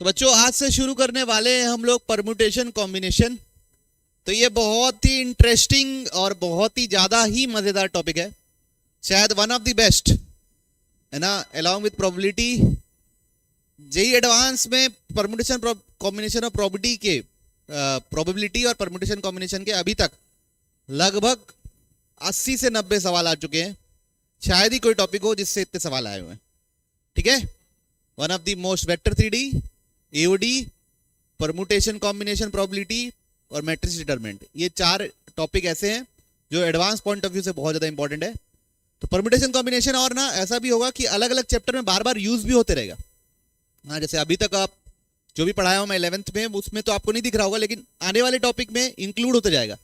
तो बच्चों आज से शुरू करने वाले हैं हम लोग परम्यूटेशन कॉम्बिनेशन। तो ये बहुत ही इंटरेस्टिंग और बहुत ही ज्यादा ही मजेदार टॉपिक है, शायद वन ऑफ द बेस्ट है ना, along with probability. JEE advanced में परम्यूटेशन कॉम्बिनेशन और प्रोबेबिलिटी के प्रोबेबिलिटी और परम्यूटेशन कॉम्बिनेशन के अभी तक लगभग 80 से 90 सवाल आ चुके हैं। शायद ही कोई टॉपिक हो जिससे इतने सवाल आए हुए हैं। ठीक है, one of the most vector 3D, AOD, permutation combination probability और मैट्रिक्स डिटरमिनेंट, ये चार टॉपिक ऐसे हैं जो एडवांस पॉइंट ऑफ व्यू से बहुत ज्यादा इंपॉर्टेंट है। तो परम्यूटेशन कॉम्बिनेशन और ना ऐसा भी होगा कि अलग अलग चैप्टर में बार बार यूज भी होते रहेगा। हाँ, जैसे अभी तक आप जो भी पढ़ाया हूं मैं 11th में, उसमें तो आपको नहीं दिख रहा होगा, लेकिन आने वाले टॉपिक में इंक्लूड होता जाएगा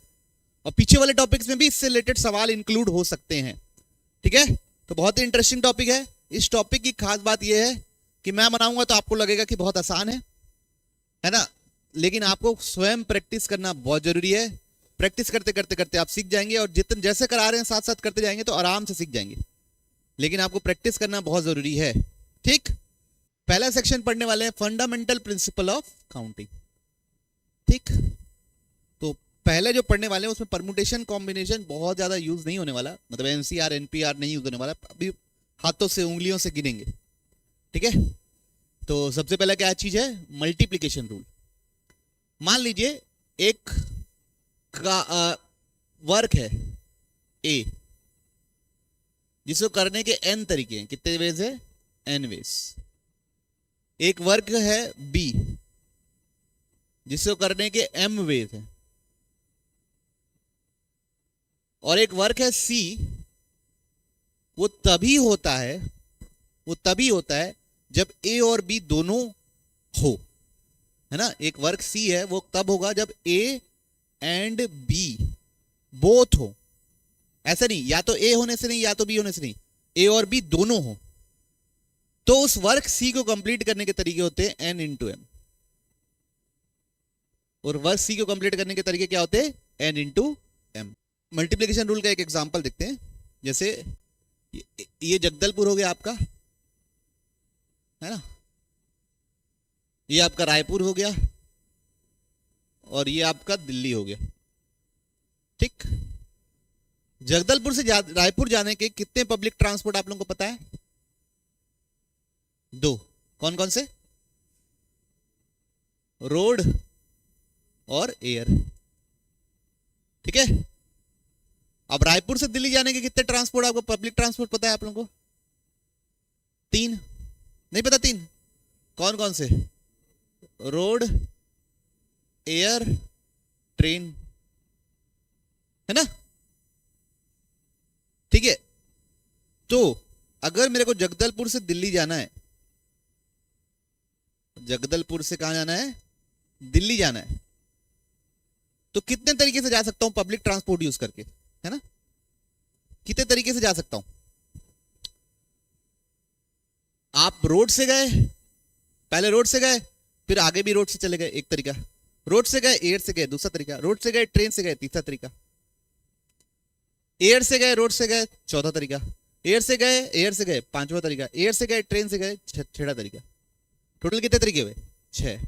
और पीछे वाले टॉपिक्स में भी इससे रिलेटेड सवाल इंक्लूड हो सकते हैं। ठीक है, तो बहुत ही इंटरेस्टिंग टॉपिक है। इस टॉपिक की खास बात यह है कि मैं बनाऊंगा तो आपको लगेगा कि बहुत आसान है ना, लेकिन आपको स्वयं प्रैक्टिस करना बहुत जरूरी है। प्रैक्टिस करते करते करते आप सीख जाएंगे और जितने जैसे करा रहे हैं साथ साथ करते जाएंगे तो आराम से सीख जाएंगे, लेकिन आपको प्रैक्टिस करना बहुत जरूरी है। ठीक, पहला सेक्शन पढ़ने वाले हैं फंडामेंटल प्रिंसिपल ऑफ काउंटिंग। ठीक, तो पहले जो पढ़ने वाले हैं उसमें परम्यूटेशन कॉम्बिनेशन बहुत ज्यादा यूज नहीं होने वाला, मतलब एनसीआर एनपीआर नहीं यूज होने वाला, अभी हाथों से उंगलियों से गिनेंगे। ठीक है, तो सबसे पहला क्या चीज है, मल्टीप्लिकेशन रूल। मान लीजिए एक का वर्क है ए, जिसको करने के n तरीके हैं। कितने वेज है, n वेज। एक वर्क है बी, जिसको करने के m वेज है, और एक वर्क है सी। वो तभी होता है जब ए और बी दोनों हो, है ना। एक वर्क सी है वो तब होगा जब ए एंड बी बोथ हो। ऐसा नहीं या तो ए होने से नहीं या तो बी होने से नहीं, ए और बी दोनों हो। तो उस वर्क सी को कंप्लीट करने के तरीके होते हैं एन इंटू एम, और वर्क सी को कंप्लीट करने के तरीके क्या होते हैं, n into m. Multiplication rule का एक एग्जांपल देखते हैं। जैसे ये जगदलपुर हो गया आपका, है ना, ये आपका रायपुर हो गया और ये आपका दिल्ली हो गया। ठीक, जगदलपुर से रायपुर जाने के कितने पब्लिक ट्रांसपोर्ट आप लोगों को पता है? 2। कौन कौन से? रोड और एयर। ठीक है, अब रायपुर से दिल्ली जाने के कितने ट्रांसपोर्ट आपको पब्लिक ट्रांसपोर्ट पता है आप लोगों को? 3। नहीं पता? 3 कौन कौन से? रोड, एयर, ट्रेन, है ना। ठीक है, तो अगर मेरे को जगदलपुर से दिल्ली जाना है, जगदलपुर से कहां जाना है, दिल्ली जाना है, तो कितने तरीके से जा सकता हूं पब्लिक ट्रांसपोर्ट यूज करके, है ना। कितने तरीके से जा सकता हूं? आप रोड से गए, पहले रोड से गए, फिर आगे भी रोड से चले गए, एक तरीका। रोड से गए, एयर से गए, दूसरा तरीका। रोड से गए, ट्रेन से गए, तीसरा तरीका। एयर से गए, रोड से गए, चौथा तरीका। एयर से गए, पांचवा तरीका। एयर से गए, ट्रेन से गए, छठा तरीका। टोटल कितने तरीके हुए? 6।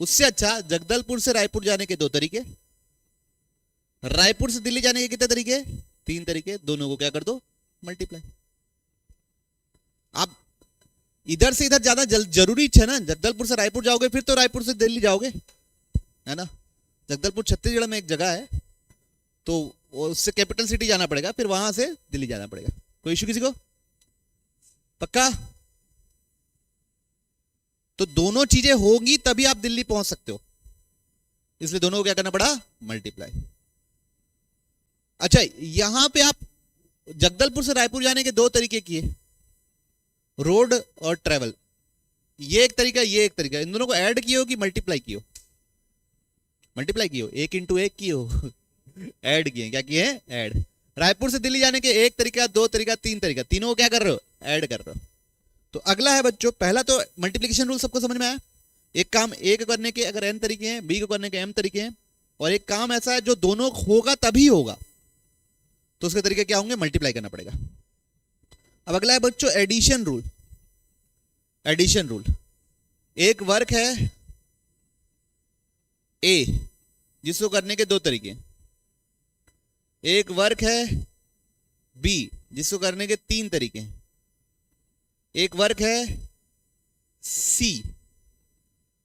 उससे अच्छा जगदलपुर से रायपुर जाने के 2 तरीके, रायपुर से दिल्ली जाने के कितने तरीके? 3 तरीके। दोनों को क्या कर दो, मल्टीप्लाई। आप इधर से इधर जाना जरूरी है ना। जगदलपुर से रायपुर जाओगे फिर तो रायपुर से दिल्ली जाओगे, है ना। जगदलपुर छत्तीसगढ़ में एक जगह है, तो उससे कैपिटल सिटी जाना पड़ेगा, फिर वहां से दिल्ली जाना पड़ेगा। कोई इशू किसी को? पक्का? तो दोनों चीजें होंगी तभी आप दिल्ली पहुंच सकते हो, इसलिए दोनों को क्या करना पड़ा, मल्टीप्लाई। अच्छा, यहां पे आप जगदलपुर से रायपुर जाने के 2 तरीके किए, रोड और ट्रेवल। ये एक तरीका, ये एक तरीका। इन दोनों को ऐड किए हो कि मल्टीप्लाई किए हो? मल्टीप्लाई किए हो, 1 इंटू 1 किए हो। ऐड किए, क्या किए हैं, ऐड। रायपुर से दिल्ली जाने के 1 तरीका, 2 तरीका, 3 तरीका, तीनों को क्या कर रहे हो, ऐड कर रहे हो। तो अगला है बच्चों, पहला तो मल्टीप्लिकेशन रूल सबको समझ में आया। एक काम ए को करने के अगर n तरीके हैं, बी को करने के m तरीके हैं, और एक काम ऐसा है जो दोनों होगा तभी होगा, तो उसके तरीके क्या होंगे, मल्टीप्लाई करना पड़ेगा। अब अगला है बच्चों एडिशन रूल। एडिशन रूल एक वर्क है ए जिसको करने के दो तरीके, एक वर्क है बी जिसको करने के तीन तरीके, एक वर्क है सी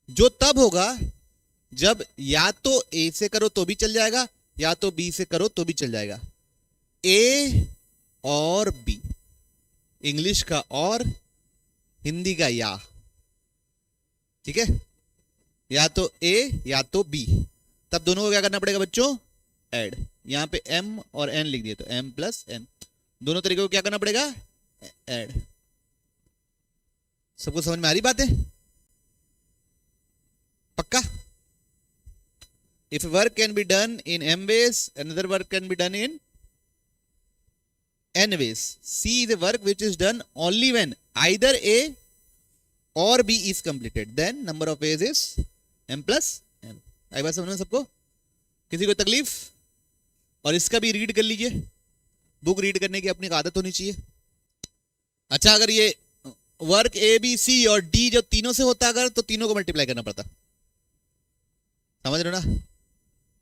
जो तब होगा जब या तो ए से करो तो भी चल जाएगा या तो बी से करो तो भी चल जाएगा। ए और बी, इंग्लिश का और, हिंदी का या, ठीक है, या तो ए या तो बी, तब दोनों को क्या करना पड़ेगा बच्चों, ऐड। यहां पे m और n लिख दिए तो m प्लस n, दोनों तरीके को क्या करना पड़ेगा, ऐड। सबको समझ में आ रही बात है, पक्का? If work can be done in m ways, another work can be done in n ways. C is a work which is done only when either A or B is completed. Then number of ways is m plus n. आई बात समझ में सबको? किसी को तकलीफ? और इसका भी रीड कर लीजिए, बुक रीड करने की अपनी एक आदत होनी चाहिए। अच्छा, अगर ये वर्क ए बी सी और डी जो तीनों से होता अगर, तो तीनों को मल्टीप्लाई करना पड़ता, समझ रहे हो ना?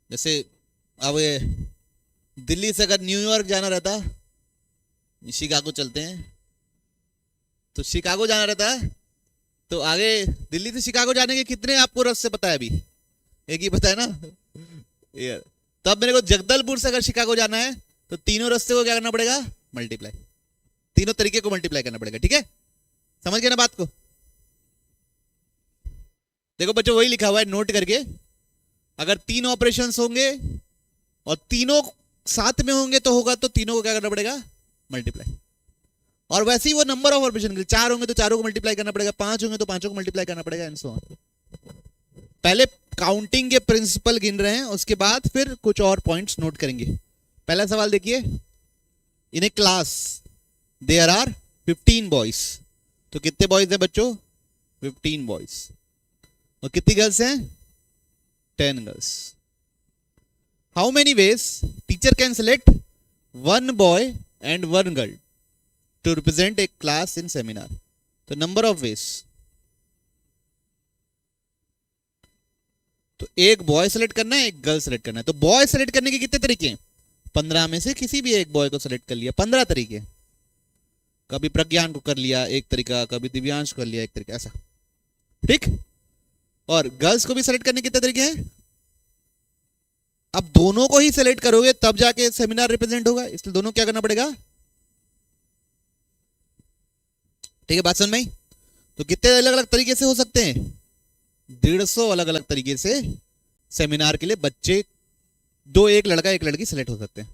जैसे अब दिल्ली से अगर न्यूयॉर्क जाना रहता, शिकागो चलते हैं, तो शिकागो जाना रहता है तो आगे दिल्ली से शिकागो जाने के कितने आपको रास्ते पता है? अभी एक ही पता है ना यार। तब मेरे को जगदलपुर से अगर शिकागो जाना है तो तीनों रास्ते को क्या करना पड़ेगा, मल्टीप्लाई, तीनों तरीके को मल्टीप्लाई करना पड़ेगा, ठीक है? समझ गए ना बात को? देखो बच्चों, वही लिखा हुआ है, नोट करके। अगर तीन ऑपरेशंस होंगे और तीनों साथ में होंगे तो होगा, तो तीनों को क्या करना पड़ेगा, मल्टीप्लाई। और वैसे ही वो नंबर ऑफ ऑपरेशन के, चार होंगे तो चारों को मल्टीप्लाई करना पड़ेगा, पांच होंगे तो पांचों को मल्टीप्लाई करना पड़ेगा, एंड सो ऑन। पहले काउंटिंग के प्रिंसिपल गिन रहे हैं, उसके बाद फिर कुछ और पॉइंट्स नोट करेंगे। पहला सवाल देखिए, इन ए क्लास देयर आर 15 बॉयज, तो कितने बॉयज हैं बच्चों, 15 बॉयज। और कितनी गर्ल्स हैं, 10 girls. How many ways teacher can select one boy and one girl to represent a class in seminar? तो number of ways, तो एक बॉय सेलेक्ट करना है, एक गर्ल सेलेक्ट करना है। तो बॉय सेलेक्ट करने के कितने तरीके हैं, 15 में से किसी भी एक बॉय को सेलेक्ट कर लिया, 15 तरीके। कभी प्रज्ञान को कर लिया एक तरीका, कभी दिव्यांश को कर लिया एक तरीका, ऐसा, ठीक? और गर्ल्स को भी सेलेक्ट करने के कितने तरीके हैं? अब दोनों को ही सेलेक्ट करोगे तब जाके सेमिनार रिप्रेजेंट होगा, इसलिए दोनों क्या करना पड़ेगा, ठीक है? बात समझ में? तो कितने अलग अलग तरीके से हो सकते हैं, 150 अलग अलग तरीके से सेमिनार के लिए बच्चे, दो, एक लड़का एक लड़की सेलेक्ट हो सकते हैं,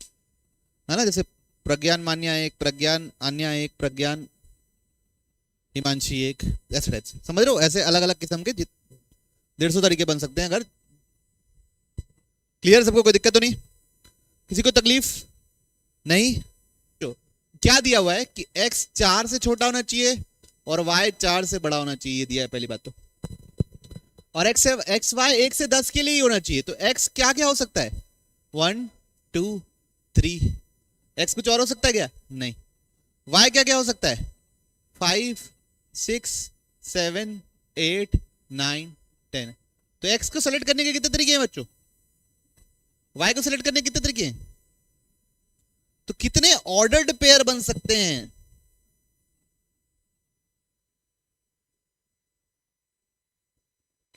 है ना? जैसे प्रज्ञान मान्या एक, प्रज्ञान अन्या एक, प्रज्ञान हिमांशी एक, ऐसे समझ रहे हो? ऐसे अलग अलग किस्म के 150 तरीके बन सकते हैं। अगर क्लियर सबको, कोई दिक्कत तो नहीं, किसी को तकलीफ नहीं? तो क्या दिया हुआ है कि x 4 से छोटा होना चाहिए और y 4 से बड़ा होना चाहिए, दिया है पहली बात तो। और x y 1 से 10 के लिए ही होना चाहिए, तो x क्या क्या हो सकता है, 1 2 3, x कुछ और हो सकता है क्या, नहीं। y क्या क्या हो सकता है, 5 6 7 8 9 10। तो x को सेलेक्ट करने के कितने तरीके हैं बच्चों, y को सेलेक्ट करने के कितने तरीके हैं? तो कितने ऑर्डर्ड पेयर बन सकते हैं,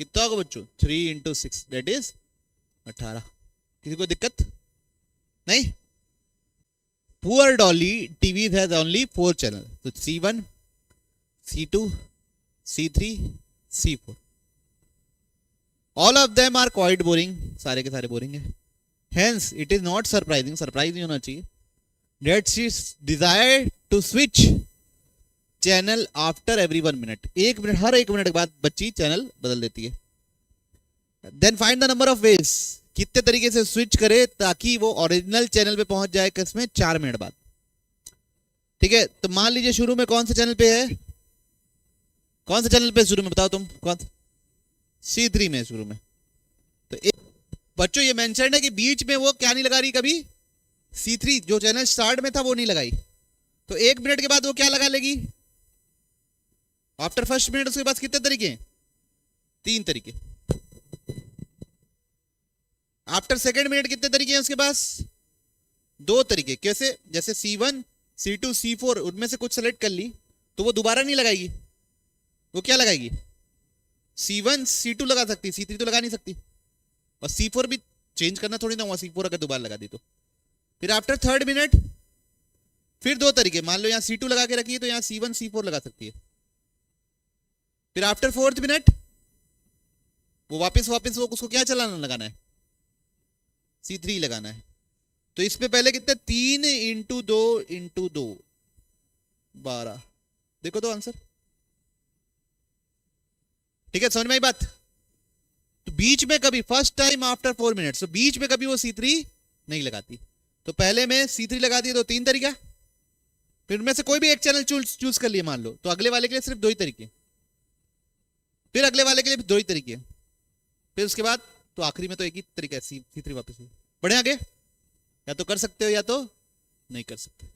कितना होगा बच्चों, 3 into 6 दैट इज 18। किसी को दिक्कत नहीं? Poor Dolly TV has only 4 channel, तो C1 C2 C3 C4, all of them are quite boring, सारे के सारे बोरिंग है। Hence it is not surprising, surprise नहीं होना चाहिए, that she desire to switch channel after every 1 minute, 1 minute, हर 1 minute के बाद बच्ची चैनल बदल देती है। Then find the number of ways, कितने तरीके से स्विच करे ताकि वो ओरिजिनल चैनल पे पहुंच जाए किसमें, 4 मिनट बाद, ठीक है? तो मान लीजिए शुरू में कौन से चैनल पे है, कौन से चैनल पे शुरू में, बताओ तुम कौन सा, C3 में शुरू में। तो बच्चों ये मेंशन है कि बीच में वो क्या नहीं लगा रही कभी, C3 जो चैनल स्टार्ट में था वो नहीं लगाई, तो 1 मिनट के बाद वो क्या लगा लेगी, आफ्टर फर्स्ट मिनट। उसके बाद कितने तरीके हैं, तीन तरीके। आफ्टर सेकेंड मिनट कितने तरीके हैं उसके पास? दो तरीके। कैसे? जैसे C1 C2 C4 उनमें से कुछ सेलेक्ट कर ली तो वो दोबारा नहीं लगाएगी, वो क्या लगाएगी? C1 C2 लगा सकती, C3 तो लगा नहीं सकती, और C4 भी चेंज करना थोड़ी ना हुआ, C4 अगर दोबारा लगा दी तो। फिर आफ्टर थर्ड मिनट फिर दो तरीके, मान लो यहां C2 लगा के रखी है तो यहां C1 C4 लगा सकती है। फिर आफ्टर फोर्थ मिनट वो वापस वो उसको क्या चलाना लगाना है? C3 लगाना है। तो इसमें पहले कितने? 3 इंटू 2 इंटू 2 12। देखो तो आंसर। ठीक है, समझ में आई बात? तो बीच में कभी फर्स्ट टाइम आफ्टर 4 मिनट्स, तो बीच में कभी वो C3 नहीं लगाती। तो पहले में C3 लगा दिया तो तीन तरीका, फिर उनमें से कोई भी एक चैनल चूज कर लिया मान लो, तो अगले वाले के लिए सिर्फ दो ही तरीके, फिर अगले वाले के लिए दो ही तरीके, फिर उसके बाद तो आखिरी में तो एक ही तरीका है, C3 वापस। बढ़े आगे? या तो कर सकते हो या तो नहीं कर सकते।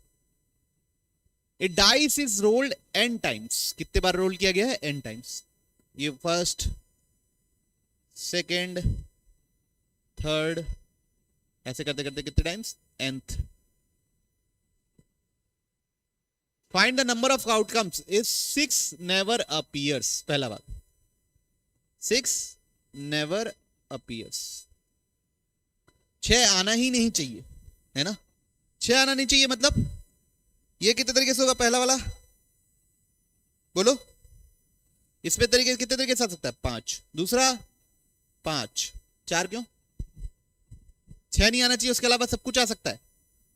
A dice is rolled n times. कितने बार रोल किया गया है? n times. ये फर्स्ट, सेकेंड, थर्ड, ऐसे करते करते कितने times? nth। Find the number of outcomes if 6 never appears. पहला बात, 6 नेवर अपीयर्स। 6 आना ही नहीं चाहिए, है ना? 6 आना नहीं चाहिए मतलब ये कितने तरीके से होगा? पहला वाला बोलो, इसमें तरीके कितने तरीके से आ सकता है? 5। दूसरा 5, 4 क्यों? 6 नहीं आना चाहिए, उसके अलावा सब कुछ आ सकता है।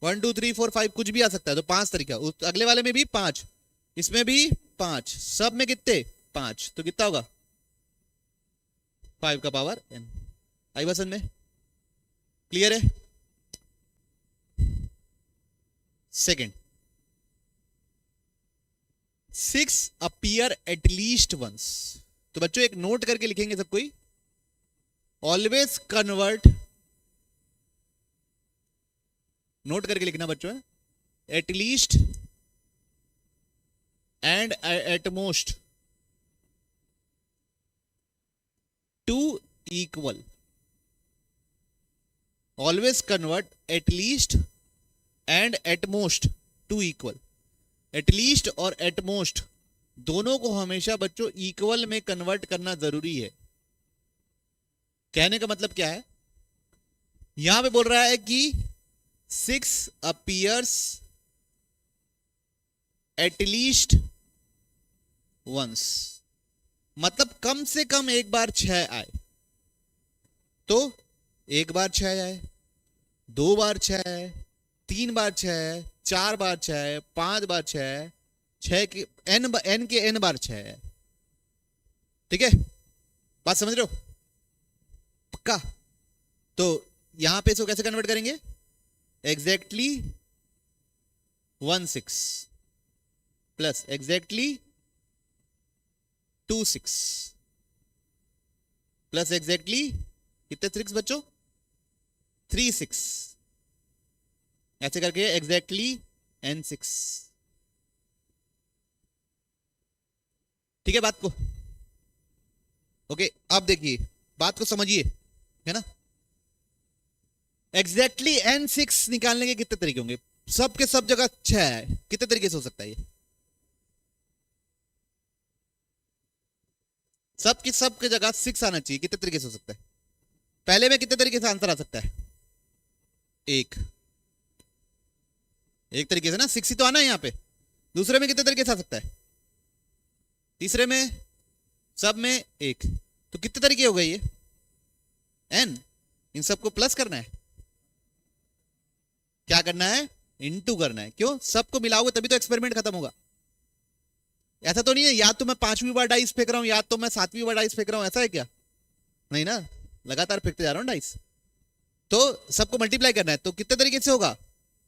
1 2 3 4 5 कुछ भी आ सकता है, तो 5 तरीका। अगले वाले में भी 5, इसमें भी 5, सब में कितने? 5, तो कितना होगा? 5 का पावर n। आई बात समझ में? क्लियर है? Second, 6 appear at least once. तो बच्चों एक नोट करके लिखेंगे सब कोई, ऑलवेज कन्वर्ट, नोट करके लिखना बच्चों, at least and at most to equal. Always convert at least and at most to equal. At least और एटमोस्ट दोनों को हमेशा बच्चों इक्वल में कन्वर्ट करना जरूरी है। कहने का मतलब क्या है? यहां पे बोल रहा है कि 6 अपीयर्स एटलीस्ट वंस, मतलब कम से कम एक बार 6 आए। तो एक बार 6 आए, 2 बार 6 आए, 3 बार 6 आए, 4 बार 6 आए, 5 बार 6 आए, 6 के n के n बार 6 आए। ठीक है, बात समझ रहे हो? पक्का? तो यहां पे इसको कैसे कन्वर्ट करेंगे? Exactly 16 plus exactly 26 plus exactly कितने 6 बच्चों? 36, ऐसे करके एग्जैक्टली n6। ठीक है बात को? ओके, अब देखिए बात को समझिए, है ना? एग्जैक्टली n6 निकालने के कितने तरीके होंगे? सब के सब जगह 6 है, कितने तरीके से हो सकता है ये? सब की जगह 6 आना चाहिए, कितने तरीके से हो सकता है? पहले में कितने तरीके से आंसर आ सकता है? एक तरीके से ना, 6 ही तो आना है यहां पे। दूसरे में कितने तरीके से आ सकता है? तीसरे में, सब में 1, तो कितने तरीके हो गए ये? n। इन सबको प्लस करना है, क्या करना है? इनटू करना है। क्यों? सबको मिलाओगे तभी तो एक्सपेरिमेंट खत्म होगा। ऐसा तो नहीं है या तो मैं 5वीं बार डाइस फेंक रहा हूं या तो मैं 7वीं बार डाइस फेंक रहा हूं, ऐसा है क्या? नहीं ना, लगातार फेंकते जा रहा हूं डाइस। तो सबको मल्टीप्लाई करना है, तो कितने तरीके से होगा?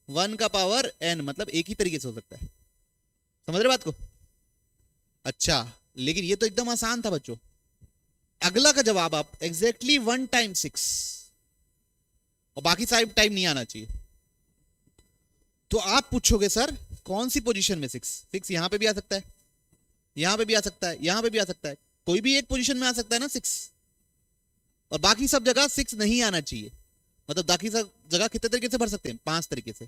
1 का पावर n, मतलब एक ही तरीके से हो सकता है। समझ रहे बात को? अच्छा, लेकिन ये तो एकदम आसान था बच्चों। अगला का जवाब आप एग्जैक्टली 1 टाइम 6 और बाकी सारे टाइम नहीं आना चाहिए। तो आप पूछोगे सर कौन सी पोजीशन में 6? 6 यहां पे भी आ सकता है, यहां पे भी आ सकता है, यहां पे भी आ सकता है, कोई भी एक पोजीशन में आ सकता है ना 6, और बाकी सब जगह 6 नहीं आना चाहिए। मतलब बाकी सब जगह कितने तरीके से भर सकते हैं? 5 तरीके से।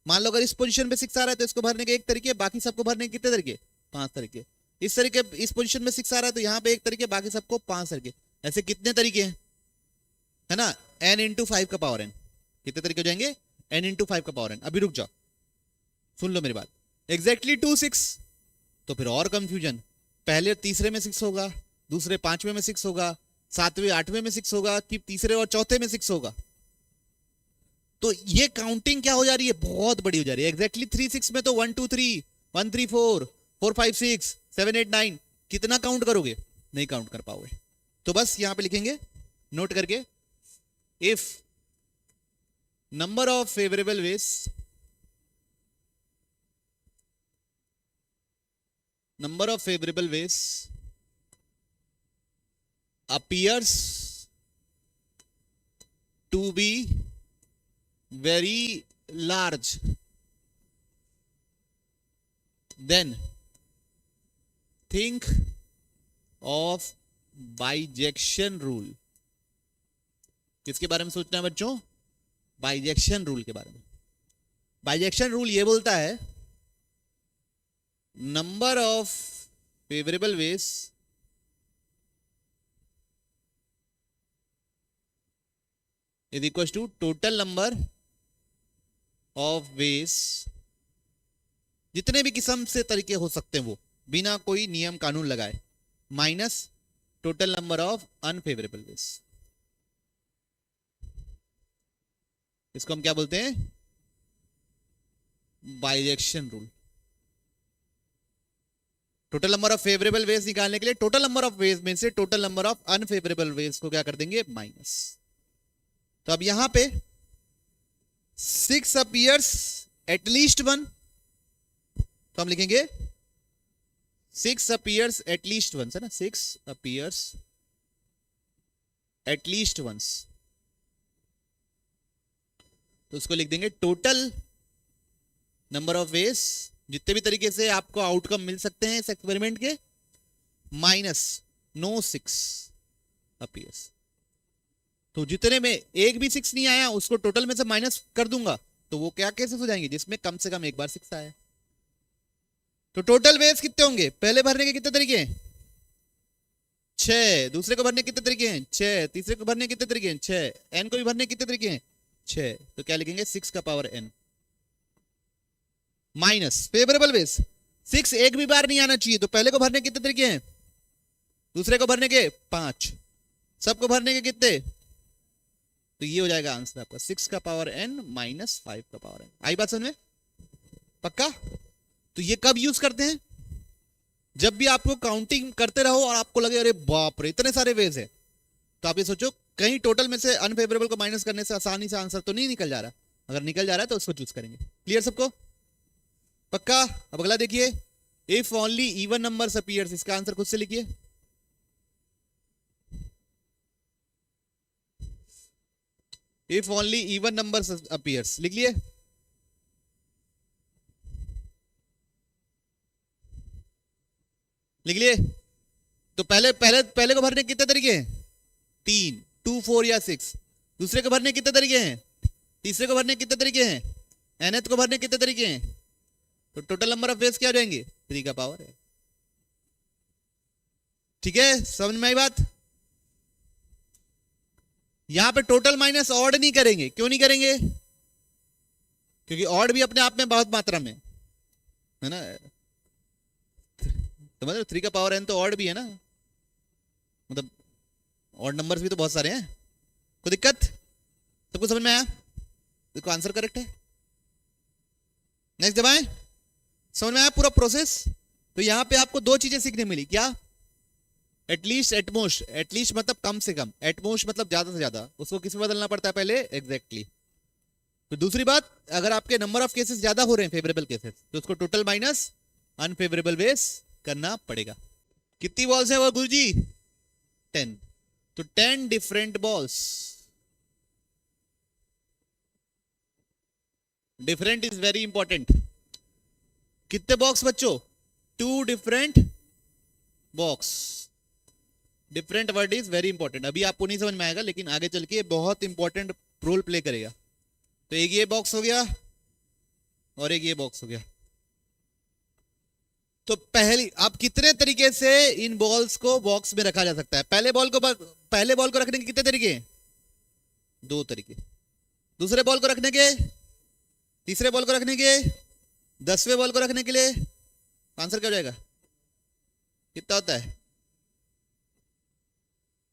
मान लो अगर इस पोजीशन पे 6 आ रहा है तो इसको भरने के एक तरीके, बाकी सबको भरने के कितने तरीके? 5 तरीके। इस तरीके इस पोजीशन में 6 आ रहा है तो यहाँ पे एक तरीके, बाकी सबको 5 तरीके। ऐसे कितने तरीके हैं, है ना? n इंटू 5 का पावर n। कितने तरीके हो जाएंगे? n इंटू 5 का पावर n। अभी रुक जाओ, सुन लो मेरी बात। एग्जैक्टली 2 6, तो फिर और कंफ्यूजन। पहले तीसरे में 6 होगा, दूसरे पांचवें में 6 होगा, सातवें आठवें में 6 होगा, कि तीसरे और चौथे में 6 होगा। तो ये काउंटिंग क्या हो जा रही है? बहुत बड़ी हो जा रही है। एग्जैक्टली 3 6 में तो 1 2 3 1 3 4 4 5 6 7 8 9, कितना काउंट करोगे? नहीं काउंट कर पाओगे। तो बस यहां पे लिखेंगे नोट करके, if number of favourable ways, number of favorable ways appears to be very large, then think of bijection rule। किसके बारे में सोचना है बच्चों? बाइजेक्शन रूल के बारे में। बाइजेक्शन रूल ये बोलता है number of favorable ways is equals to total number of ways, जितने भी किस्म से तरीके हो सकते हैं वो बिना कोई नियम कानून लगाए, minus total number of unfavourable ways. इसको हम क्या बोलते हैं? Bijection rule. Total number of favourable ways निकालने के लिए टोटल नंबर ऑफ वेज में से total number of unfavourable ways को क्या कर देंगे? माइनस। तो अब यहां पे 6 अपीयर्स एटलीस्ट 1, तो हम लिखेंगे 6 अपीयर्स एटलीस्ट 1, है ना? 6 अपीयर्स एटलीस्ट 1, तो उसको लिख देंगे टोटल नंबर ऑफ वेज, जितने भी तरीके से आपको आउटकम मिल सकते हैं इस एक्सपेरिमेंट के, माइनस नो 6 अपीयर्स। तो जितने में एक भी 6 नहीं आया उसको टोटल में से माइनस कर दूंगा, तो वो क्या केसेस हो जाएंगे? जिसमें कम से कम एक बार 6 आया। तो टोटल वेज कितने होंगे? पहले भरने के कितने तरीके हैं? 6। दूसरे को भरने के कितने तरीके हैं? 6। तीसरे को भरने के कितने तरीके हैं? 6। n को भी भरने के कितने तरीके हैं? 6। तो क्या लिखेंगे? 6 का power n minus favourable ways. 6 एक भी बार नहीं आना चाहिए, तो पहले को भरने के कितने तरीके हैं? दूसरे को भरने के 5, सबको भरने के कितने? तो ये हो जाएगा आंसर आपका 6 का पावर n माइनस 5 का पावर n। आई बात समझ में? पक्का? तो ये कब यूज करते हैं? जब भी आपको काउंटिंग करते रहो और आपको लगे अरे बाप रे इतने सारे वेज है, तो आप ये सोचो कहीं टोटल में से अनफेवरेबल को माइनस करने से आसानी से आंसर तो नहीं निकल जा रहा। अगर निकल जा रहा है तो उसको चूज करेंगे। क्लियर सबको? पक्का? अब अगला देखिए, if only even numbers appears, इसका आंसर खुद से लिखिए। If only even numbers appears, लिख लिए? लिख लिए? तो पहले पहले पहले को भरने कितने तरीके हैं? 3, 2 4 या 6। दूसरे को भरने कितने तरीके हैं? तीसरे को भरने कितने तरीके हैं? nth को भरने कितने तरीके हैं? तो टोटल नंबर ऑफ वेज क्या हो जाएंगे? 3 का पावर है। ठीक है, समझ में आई बात? यहां पे टोटल माइनस ऑड नहीं करेंगे। क्यों नहीं करेंगे? क्योंकि ऑड भी अपने आप में बहुत मात्रा में है ना। तो मतलब 3 का पावर n तो ऑड भी है ना, मतलब ऑड नंबर्स भी तो बहुत सारे हैं। कोई दिक्कत? सबको समझ में आया? देखो आंसर करेक्ट है। नेक्स्ट दबाएं। समझ में आया पूरा प्रोसेस? तो यहां पे आपको 2 चीजें सीखने मिली। क्या? At least, at most. एटलीस्ट मतलब कम से कम, एटमोस्ट मतलब ज्यादा से ज्यादा। उसको किस में बदलना पड़ता है पहले? एग्जैक्टली। तो दूसरी बात, अगर आपके नंबर ऑफ केसेस ज्यादा हो रहे हैं फेवरेबल केसेस, तो उसको टोटल माइनस अनफेवरेबल वेज करना पड़ेगा। कितनी बॉल्स है वो गुरुजी? 10। तो 10 different balls. Different is very important. कितने बॉक्स बच्चों? 2 different box. Different word is very important. अभी आपको नहीं समझ में आएगा, लेकिन आगे चल के ये बहुत इंपॉर्टेंट रोल प्ले करेगा। तो एक ये बॉक्स हो गया और एक ये बॉक्स हो गया। तो अब कितने तरीके से इन बॉल्स को बॉक्स में रखा जा सकता है? पहले बॉल को रखने के कितने तरीके हैं? 2 तरीके। दूसरे बॉल को रखने के, तीसरे बॉल को रखने के, 10वें बॉल को रखने के लिए आंसर क्या हो जाएगा? कितना होता है?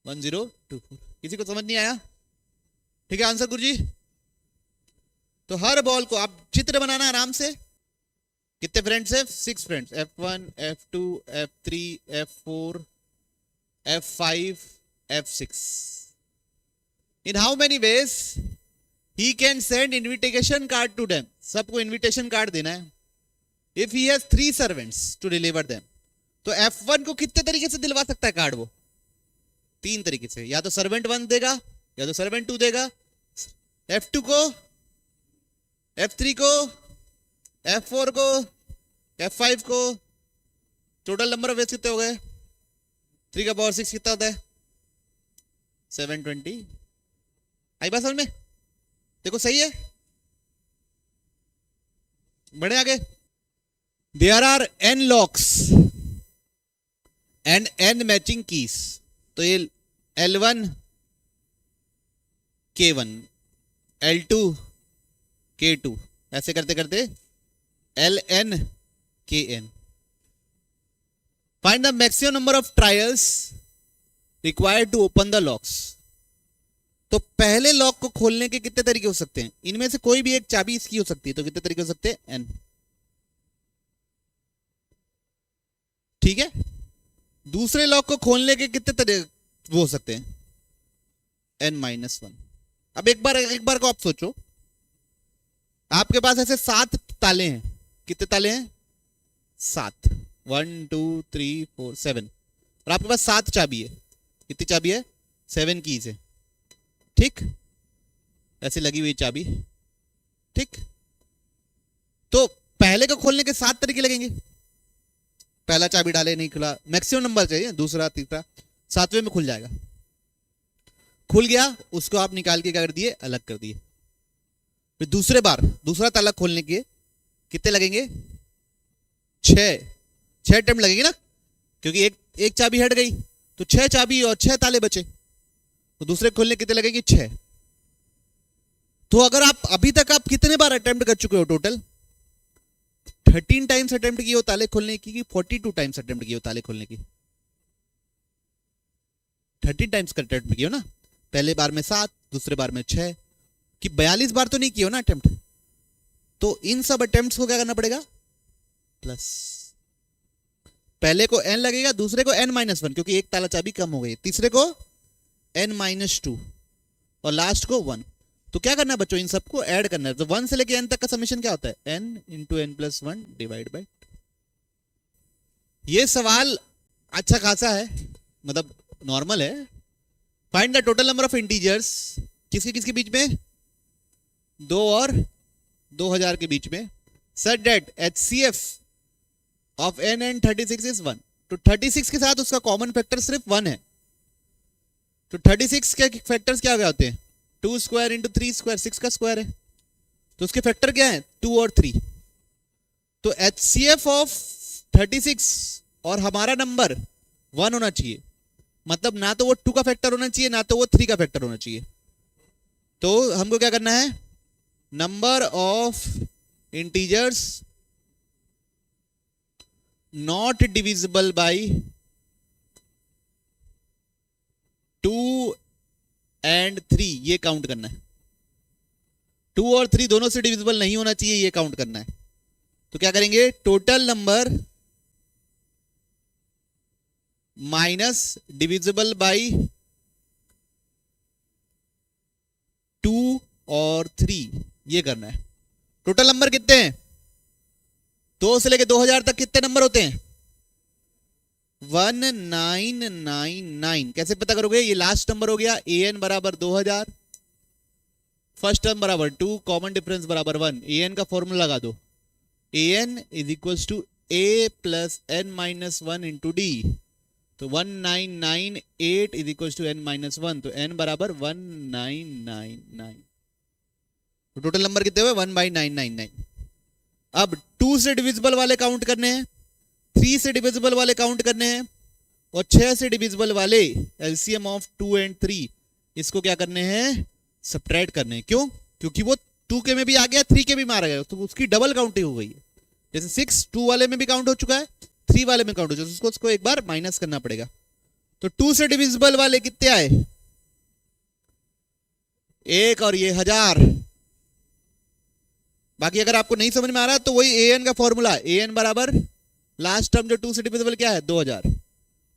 1024। किसी को समझ नहीं आया? ठीक है, आंसर गुरुजी। तो हर बॉल को आप चित्र बनाना आराम से। कितने फ्रेंड्स है? 6 friends, F1, F2, F3, F4, F5, F6. In how many ways he can send invitation card to them? सबको इनविटेशन कार्ड देना है। If he has 3 servants to deliver them, तो F1 को कितने तरीके से दिलवा सकता है कार्ड? वो 3 तरीके से। या तो सर्वेंट 1 देगा, या तो सर्वेंट 2 देगा। F2 को, F3 को, F4 को, F5 को। टोटल नंबर ऑफ वेज कितने हो गए? 3 का पावर 6 कितना होता है? 720। आई बात समझ में? देखो सही है। बढ़े आगे। There are n locks and n matching keys. तो ये L1 K1, L2 K2, ऐसे करते करते Ln Kn. Find the maximum number of trials required to open the locks. तो पहले लॉक को खोलने के कितने तरीके हो सकते हैं? इनमें से कोई भी एक चाबी इसकी हो सकती है। तो कितने तरीके हो सकते हैं? n। ठीक है। दूसरे लॉक को खोलने के कितने तरीके वो हो सकते हैं? n-1। अब एक बार को आप सोचो, आपके पास ऐसे 7 ताले हैं। कितने ताले हैं? 7। 1 2 3 4 7। और आपके पास 7 चाबी है। कितनी चाबी है? 7 कीज है। ठीक, ऐसे लगी हुई चाबी। ठीक, तो पहले को खोलने के 7 तरीके लगेंगे। पहला चाबी डाले, नहीं खुला, मैक्सिमम नंबर चाहिए, दूसरा तीसरा, 7वें में खुल जाएगा। खुल गया, उसको आप निकाल के क्या कर दिए? अलग कर दिए। फिर दूसरा ताला खोलने के कितने लगेंगे? 6 अटेम्प्ट लगेंगे ना, क्योंकि एक चाबी हट गई, तो 6 चाबी और 6 ताले बचे। तो दूसरे खोलने कितने लगेंगे? 6। तो अगर आप अभी तक आप कितने बार अटेम्प्ट कर चुके हो? टोटल 13 टाइम्स अटेम्प्ट किए हो ताले खोलने की, 42 टाइम्स अटेम्प्ट किए हो ताले खोलने की? 13 टाइम्स का अटेम्प्ट किए हो ना। पहले बार में 7, दूसरे बार में 6, कि 42 बार तो नहीं किए हो ना अटेम्प्ट। तो इन सब अटेम्प्ट्स को क्या करना पड़ेगा? प्लस। पहले को n लगेगा, दूसरे को n-1, क्योंकि एक ताला चाबी कम हो गई, तीसरे को n-2 और लास्ट को 1। तो क्या करना है बच्चों? इन सबको ऐड करना है। तो 1 से लेके n तक का समेशन क्या होता है? n × n+1 divide by. ये सवाल अच्छा खासा है, मतलब नॉर्मल है। Find the total number of integers, किसके बीच में? 2 और 2000 के बीच में, such that HCF of n and 36 is 1। तो 36 के साथ उसका कॉमन फैक्टर सिर्फ 1 है। तो 36 के फैक्टर्स क्या होते हैं? 2 स्क्वायर इंटू 3 स्क्वायर, 6 का स्क्वायर है। तो उसके फैक्टर क्या है? 2 और 3। तो HCF ऑफ 36 और हमारा नंबर 1 होना चाहिए। मतलब ना तो वो 2 का फैक्टर होना चाहिए, ना तो वो 3 का फैक्टर होना चाहिए। तो हमको क्या करना है? Number of integers not divisible by 2 and 3, ये काउंट करना है। 2 और 3 दोनों से डिविजिबल नहीं होना चाहिए, ये काउंट करना है। तो क्या करेंगे? Total number minus divisible by 2 और 3, ये करना है। टोटल नंबर कितने हैं? 2 से लेके 2000 तक कितने नंबर होते हैं? 1999। कैसे पता करोगे? ये लास्ट नंबर हो गया। an बराबर 2000, फर्स्ट टर्म बराबर 2, कॉमन डिफरेंस बराबर 1। an का फॉर्मूला लगा दो। an is equal to a plus n-1 into D. तो 1998 is equal to n minus 1, तो n बराबर 1999। तो टोटल नंबर कितने हुए 1/999। अब 2 से डिविजिबल वाले काउंट करने हैं, 3 से डिविजिबल वाले काउंट करने हैं, और 6 से डिविजिबल वाले एलसीएम ऑफ 2 एंड 3 इसको क्या करने हैं, सब्ट्रैक्ट करने हैं। क्यों? क्योंकि वो 2 के में भी आ गया, 3 के भी मारा गया, तो उसकी डबल काउंटिंग हो गई है। जैसे 6 2 वाले में भी काउंट हो चुका है, 3 वाले में काउंट हो चुका है, उसको एक बार माइनस करना पड़ेगा। तो 2 से डिविजिबल वाले कितने आए, 1 और ये 1000। बाकी अगर आपको नहीं समझ में आ रहा तो वही an का फॉर्मूला, an बराबर लास्ट टर्म जो 2 से डिविजिबल क्या है 2000,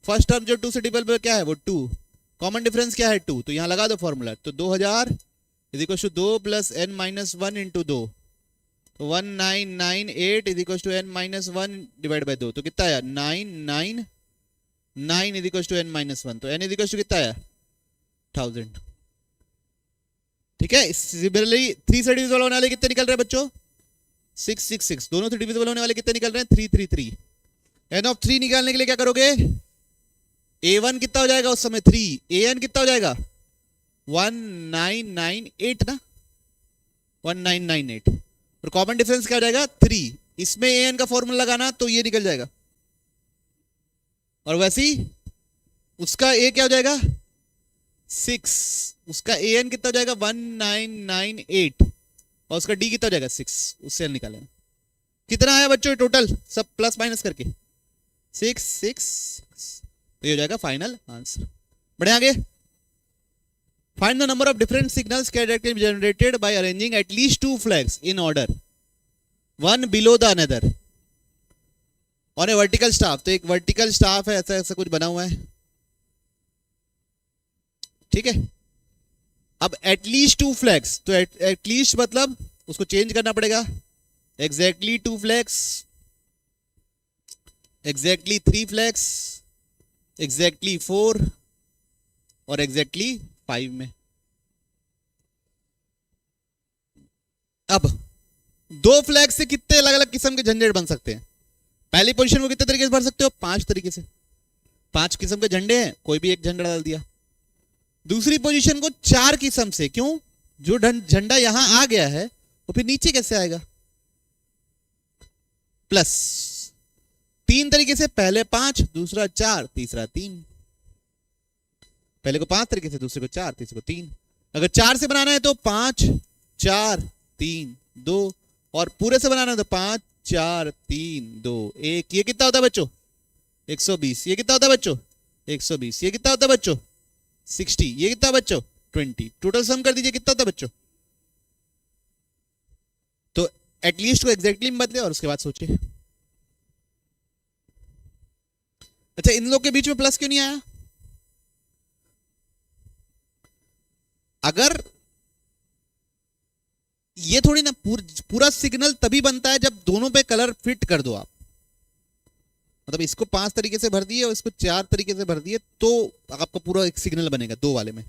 फर्स्ट टर्म जो 2 से डिविजिबल क्या है वो 2, कॉमन डिफरेंस क्या है 2, तो यहां लगा दो फॉर्मूला। तो 2000 is equal to 2 plus n minus 1 into 2, तो 1998 is equal to n minus 1 divide by 2, तो कितना आया 999 is equal to n minus 1, तो n इज इक्वल टू कितना आया 1000। ठीक है। सिमिलरली 3 से डिविजिबल होने वाले कितने निकल रहे हैं बच्चों, 666। दोनों से डिविजिबल होने वाले कितने निकल रहे हैं 333। n ऑफ 3 निकालने के लिए क्या करोगे, a1 कितना हो जाएगा उस समय 3, an कितना हो जाएगा 1998 ना, 1998, और कॉमन डिफरेंस क्या हो जाएगा 3, इसमें an का फॉर्मूला लगाना तो ये निकल जाएगा, और वैसे ही उसका a क्या हो जाएगा 6, उसका an कितना हो जाएगा 1998, और उसका d कितना हो जाएगा 6, उससे निकालेना। कितना आया बच्चों टोटल सब प्लस माइनस करके 666, तो ये हो जाएगा फाइनल आंसर। बढ़े आगे। Find the number of different signals generated by arranging at least 2 flags in order, one below the another on A vertical staff. तो एक वर्टिकल स्टाफ है, ऐसा ऐसा कुछ बना हुआ है, ठीक है। अब एटलीस्ट 2 फ्लैग्स, तो एटलीस्ट मतलब उसको चेंज करना पड़ेगा, exactly 2 flags, exactly 3 flags, exactly 4 और एग्जैक्टली 5 में। अब 2 फ्लैग से कितने अलग अलग किस्म के झंडे बन सकते हैं। पहली पोजीशन को कितने तरीके से भर सकते हो, 5 तरीके से, 5 किस्म के झंडे हैं, कोई भी एक झंडा डाल दिया। दूसरी पोजीशन को 4 किस्म से, क्यों, जो झंडा यहां आ गया है वो फिर नीचे कैसे आएगा, प्लस 3 तरीके से, पहले 5, दूसरा 4, तीसरा 3। पहले को 5 तरीके से, दूसरे को 4, तीसरे को 3। अगर 4 से बनाना है तो 5 4 3 2, और पूरे से बनाना है तो 5 4 3 2 1। ये कितना होता है बच्चों 120। ये कितना होता है बच्चों 120। ये कितना होता है बच्चों 60। ये कितना बच्चों 20। टोटल सम कर दीजिए कितना होता है बच्चों। तो एटलीस्ट को एग्जैक्टली में बदले और उसके बाद सोचिए। अच्छा, इन लोग के बीच में प्लस क्यों नहीं आया। अगर ये थोड़ी ना पूरा सिग्नल तभी बनता है जब दोनों पे कलर फिट कर दो आप। मतलब इसको 5 तरीके से भर दिए और इसको 4 तरीके से भर दिए तो आपका पूरा एक सिग्नल बनेगा 2 वाले में।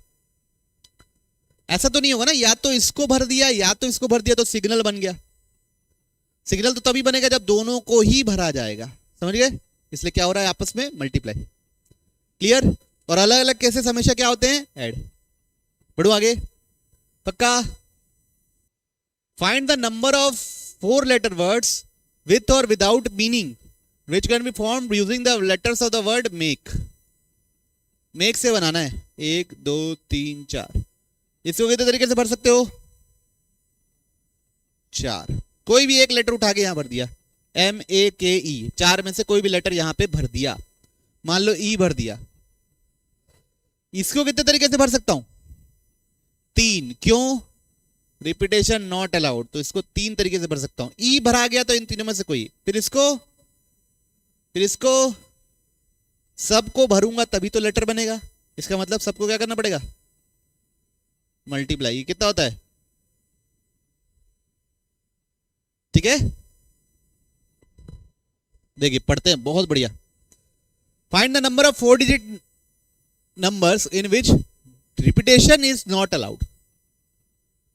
ऐसा तो नहीं होगा ना, या तो इसको भर दिया या तो इसको भर दिया तो सिग्नल बन गया। सिग्नल तो तभी बनेगा जब दोनों को ही भरा जाएगा, समझ गए। इसलिए क्या हो रहा है आपस में मल्टीप्लाई। क्लियर। और अलग अलग केसेस हमेशा क्या होते हैं ऐड। बढ़ो आगे, पक्का। Find the number of 4 letter words with और without meaning which can be formed using the letters of the word make। make से बनाना है 1 2 3 4। इसको कितने तरीके से भर सकते हो 4। कोई भी एक लेटर उठा के यहां भर दिया, MAKE, 4 में से कोई भी लेटर यहां पे भर दिया। मान लो E भर दिया। इसको कितने तरीके से भर सकता हूं 3। क्यों, रिपीटेशन नॉट अलाउड, तो इसको 3 तरीके से भर सकता हूं। E भरा गया तो इन तीनों में से कोई, फिर इसको सबको भरूंगा तभी तो लेटर बनेगा। इसका मतलब सबको क्या करना पड़ेगा मल्टीप्लाई। कितना होता है, ठीक है। देखिए पढ़ते हैं, बहुत बढ़िया। Find the number of 4 digit numbers in which repetition is not allowed.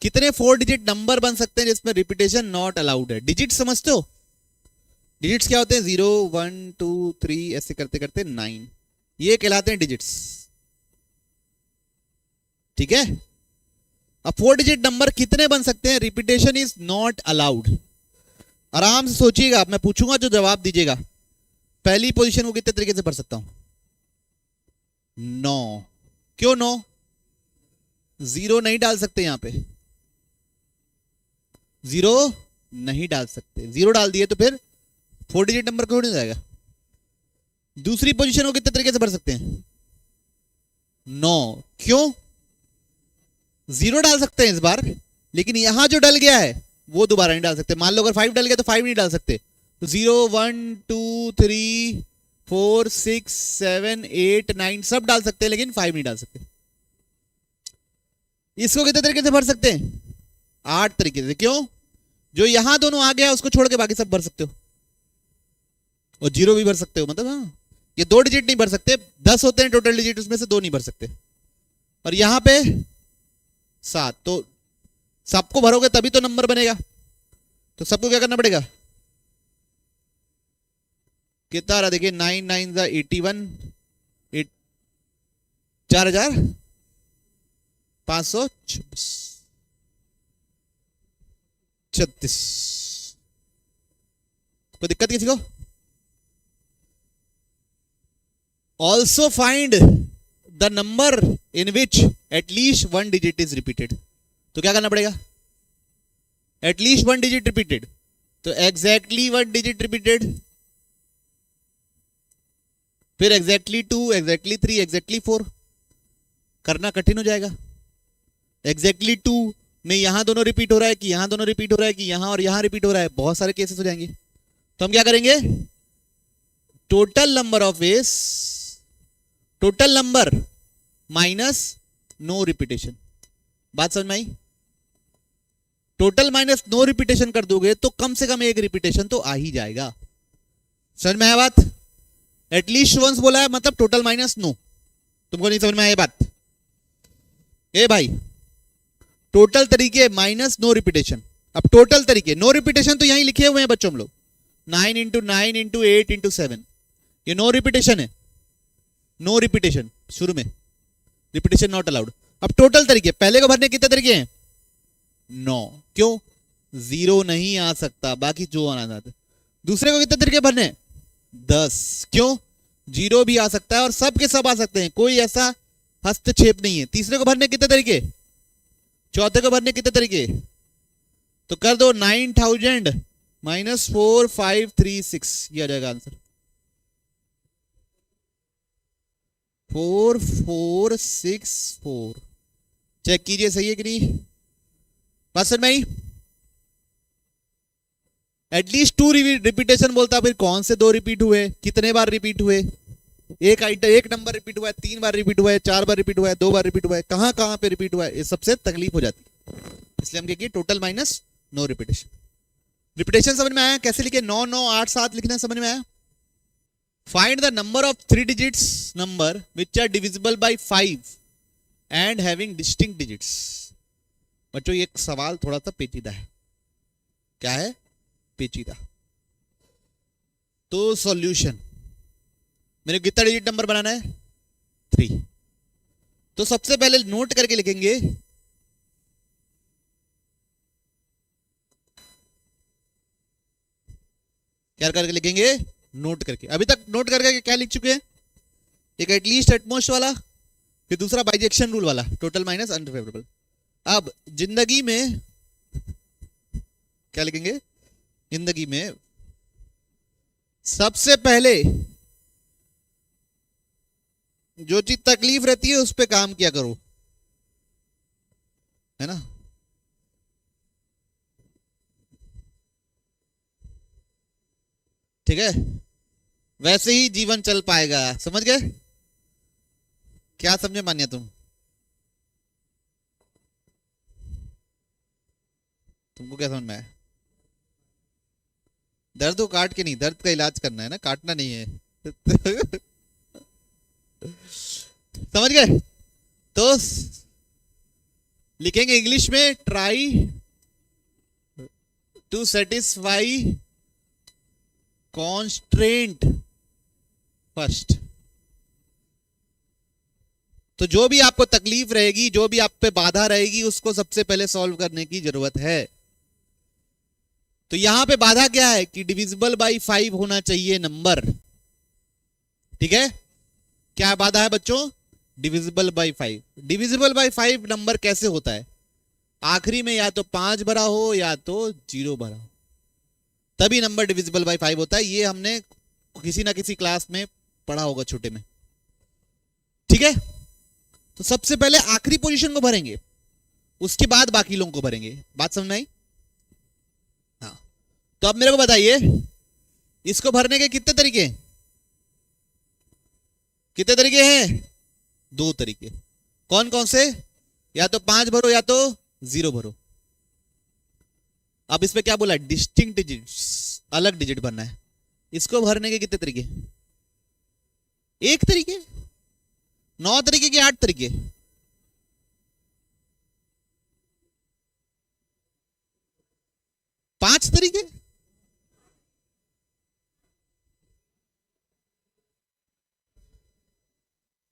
कितने 4 डिजिट नंबर बन सकते हैं जिसमें रिपीटेशन नॉट अलाउड है। डिजिट समझते हो, डिजिट्स क्या होते हैं 0 1 2 3 ऐसे करते करते 9। ये कहलाते हैं डिजिट्स। ठीक है, अब 4 डिजिट नंबर कितने बन सकते हैं? Repetition is not allowed. आराम से सोचिएगा, मैं पूछूंगा जो जवाब दीजिएगा। पहली पोजीशन को कितने तरीके से भर सकता हूं? 9। क्यों 9? 0 नहीं डाल सकते, यहां पे 0 नहीं डाल सकते। 0 डाल दिए तो फिर 4 डिजिट नंबर क्यों नहीं जाएगा? दूसरी पोजीशन को कितने तरीके से भर सकते हैं? 9। क्यों? 0 डाल सकते हैं इस बार, लेकिन यहां जो डल गया है वो दोबारा नहीं डाल सकते। मान लो अगर 5 डल गया तो 5 नहीं डाल सकते। तो 0 1 2 3 4 6 7 8 9 सब डाल सकते हैं, लेकिन 5 नहीं डाल सकते। इसको कितने तरीके से भर सकते हैं? 8 तरीके से। क्यों? जो यहां दोनों आ गया उसको छोड़ के बाकी सब भर सकते हो, और 0 भी भर सकते हो। मतलब हाँ, ये 2 डिजिट नहीं भर सकते, 10 होते हैं टोटल डिजिट, उसमें से 2 नहीं भर सकते। और यहां पे 7, तो सबको भरोगे तभी तो नंबर बनेगा। तो सबको क्या करना पड़ेगा? कितना आ रहा देखिए, 9 9 81, 4536। कोई दिक्कत किसी को? Also find the number in which at least 1 digit is repeated. तो क्या करना पड़ेगा? एटलीस्ट 1 डिजिट रिपीटेड, तो एग्जैक्टली 1 डिजिट रिपीटेड, फिर एग्जैक्टली 2, एग्जैक्टली 3, एग्जैक्टली 4। करना कठिन हो जाएगा। एग्जैक्टली 2 में यहां दोनों रिपीट हो रहा है कि यहां दोनों रिपीट हो रहा है कि यहां और यहां रिपीट हो रहा है, बहुत सारे केसेस हो जाएंगे। तो हम क्या करेंगे? Total number of ways, total number minus no repetition. बात समझ में आई? टोटल माइनस नो रिपीटेशन कर दोगे तो कम से कम एक रिपीटेशन तो आ ही जाएगा। समझ में आया बात? एटलीस्ट वंस बोला है, मतलब टोटल माइनस नो। तुमको नहीं समझ में आया बात? ए भाई, टोटल तरीके माइनस नो रिपीटेशन। अब टोटल तरीके, नो रिपीटेशन तो यहीं लिखे हुए हैं बच्चों हम लोग, 9 इंटू 9 इंटू 8 इंटू 7, ये नो रिपीटेशन है। नो रिपीटेशन शुरू में, रिपीटेशन नॉट अलाउड। अब टोटल तरीके, पहले को भरने कितने तरीके हैं? 9। क्यों? 0 नहीं आ सकता, बाकी जो आना चाहते। दूसरे को कितने तरीके भरने? 10। क्यों? 0 भी आ सकता है और सब के सब आ सकते हैं, कोई ऐसा हस्तक्षेप नहीं है। तीसरे को भरने कितने तरीके? चौथे को भरने कितने तरीके? तो कर दो 9000 माइनस 4536, ये आ जाएगा आंसर। 4464। चेक कीजिए सही है कि नहीं। बात समझ में आई? एटलीस्ट 2 रिपीटेशन बोलता, फिर कौन से 2 रिपीट हुए, कितने बार रिपीट हुए, एक आइटम, एक नंबर रिपीट हुआ है, 3 बार रिपीट हुआ है, 4 बार रिपीट हुआ है, 2 बार रिपीट हुआ है, कहां कहां पे रिपीट हुआ है, ये सबसे तकलीफ हो जाती है। इसलिए हम कहेंगे total minus no repetition. Repetition समझ में आया? कैसे लिखे? 9 9 8 7 लिखना समझ में आया? Find the number of 3 digits number which are divisible by 5 and having distinct digits. बच्चों ये सवाल थोड़ा सा पेचीदा है। क्या है? पेचीदा। तो सॉल्यूशन, मेरे कितना डिजिट नंबर बनाना है? 3। तो सबसे पहले नोट करके लिखेंगे, क्या करके लिखेंगे? नोट करके। अभी तक नोट करके क्या लिख चुके हैं? एक एटलीस्ट एटमोस्ट वाला, फिर दूसरा बाइजेक्शन रूल वाला, टोटल माइनस अनफेवरेबल। अब जिंदगी में क्या लिखेंगे? जिंदगी में सबसे पहले जो चीज तकलीफ रहती है उस पे काम किया करो, है ना? ठीक है, वैसे ही जीवन चल पाएगा। समझ गए? क्या समझे मान्या तुम? तुमको क्या समझ में आया? दर्द को काट के नहीं, दर्द का इलाज करना है ना, काटना नहीं है। समझ गए? तो लिखेंगे इंग्लिश में, try to satisfy constraint first. तो जो भी आपको तकलीफ रहेगी, जो भी आप पे बाधा रहेगी, उसको सबसे पहले सॉल्व करने की जरूरत है। तो यहां पे बाधा क्या है कि डिविजिबल बाई 5 होना चाहिए नंबर। ठीक है, क्या बाधा है बच्चों? Divisible by 5। Divisible by 5 number कैसे होता है? आखिरी में या तो 5 भरा हो या तो 0 भरा हो, तभी नंबर डिविजिबल बाई 5 होता है। ये हमने किसी ना किसी क्लास में पढ़ा होगा छोटे में। ठीक है, तो सबसे पहले आखिरी पोजीशन को भरेंगे, उसके बाद बाकी लोगों को भरेंगे। बात समझ में आई? हाँ, तो अब मेरे को बताइए, इसको भरने के कितने तरीके हैं? कितने तरीके हैं? 2 तरीके। कौन कौन से? या तो 5 भरो या तो 0 भरो। अब इसमें क्या बोला? डिस्टिंक्ट डिजिट्स, अलग डिजिट भरना है। इसको भरने के कितने तरीके? 1 तरीके, 9 तरीके के 8 तरीके? पांच तरीके?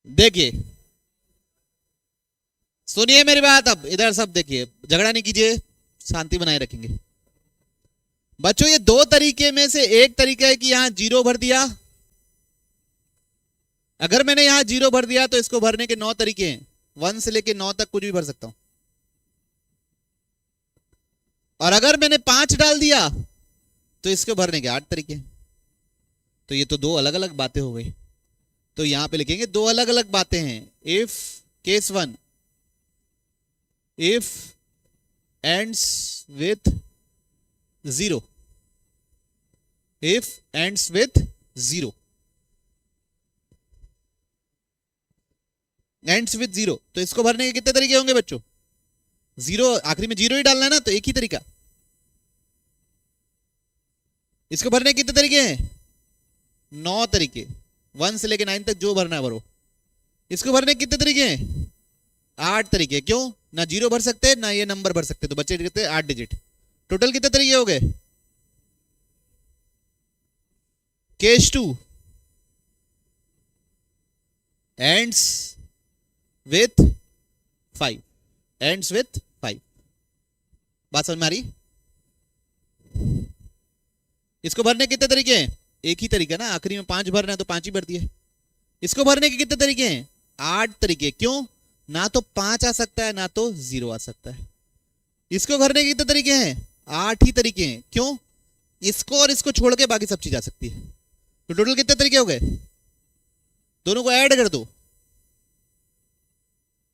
देखिए, सुनिए मेरी बात। अब इधर सब देखिए, झगड़ा नहीं कीजिए, शांति बनाए रखेंगे। बच्चों, ये 2 तरीके में से एक तरीका है कि यहां 0 भर दिया। अगर मैंने यहां 0 भर दिया तो इसको भरने के 9 तरीके हैं। 1 से लेके 9 तक कुछ भी भर सकता हूं। और अगर मैंने 5 डाल दिया तो इसको भरने के 8 तरीके हैं। तो ये तो 2 अलग अलग बातें हो गई। तो यहां पे लिखेंगे 2 अलग अलग बातें हैं। If case 1, if ends with 0, if ends with 0, ends with 0, तो इसको भरने के कितने तरीके होंगे बच्चों? 0, आखिरी में 0 ही डालना है ना, तो एक ही तरीका। इसको भरने के कितने तरीके हैं? 9 तरीके। 1 से लेके 9 तक जो भरना है भरो। इसको भरने के कितने तरीके हैं? 8 तरीके। क्यों? ना 0 भर सकते ना ये नंबर भर सकते, तो बच्चे कितने? 8 डिजिट। टोटल कितने तरीके हो गए? Case 2, ends with 5, ends with 5। बात समझ में आ रही? इसको भरने के कितने तरीके हैं? एक ही तरीका ना, आखिरी में 5 भरना है तो 5 ही भर दिए। इसको भरने के कितने तरीके हैं? 8 तरीके। क्यों? ना तो 5 आ सकता है ना तो 0 आ सकता है। इसको भरने के कितने तरीके हैं? 8 ही तरीके हैं। क्यों? इसको और इसको छोड़ के बाकी सब चीज आ सकती है। तो टोटल कितने तरीके हो गए? दोनों को ऐड कर दो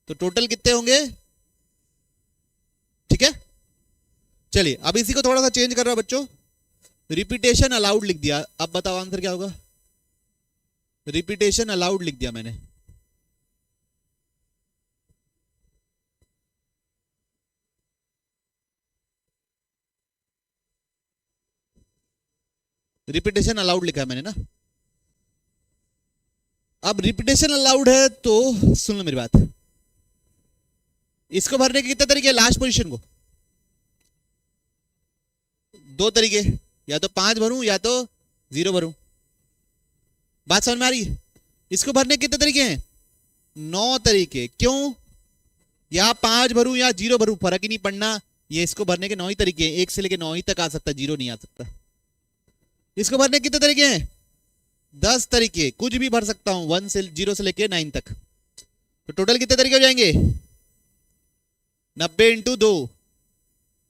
तो टोटल कितने होंगे? ठीक है, चलिए अब इसी को थोड़ा सा चेंज कर रहा हूं बच्चों। रिपीटेशन अलाउड लिख दिया। अब बताओ आंसर क्या होगा? रिपीटेशन अलाउड लिख दिया मैंने। रिपीटेशन अलाउड लिखा है मैंने ना। अब रिपीटेशन अलाउड है तो सुन लो मेरी बात। इसको भरने के कितने तरीके? लास्ट पोजीशन को 2 तरीके, या तो 5 भरूं या तो 0 भरूं। बात समझ में आ रही है? इसको भरने के कितने तरीके हैं? 9 तरीके। क्यों? या 5 भरूं या 0 भरूं, फर्क ही नहीं पड़ना। ये इसको भरने के 9 ही तरीके हैं। 1 से लेके 9 ही तक आ सकता, 0 नहीं आ सकता। इसको भरने के कितने तरीके हैं? 10 तरीके। कुछ भी भर सकता हूं, 1 से 0 से लेके 9 तक। तो टोटल कितने तरीके हो जाएंगे? 90 इंटू 2,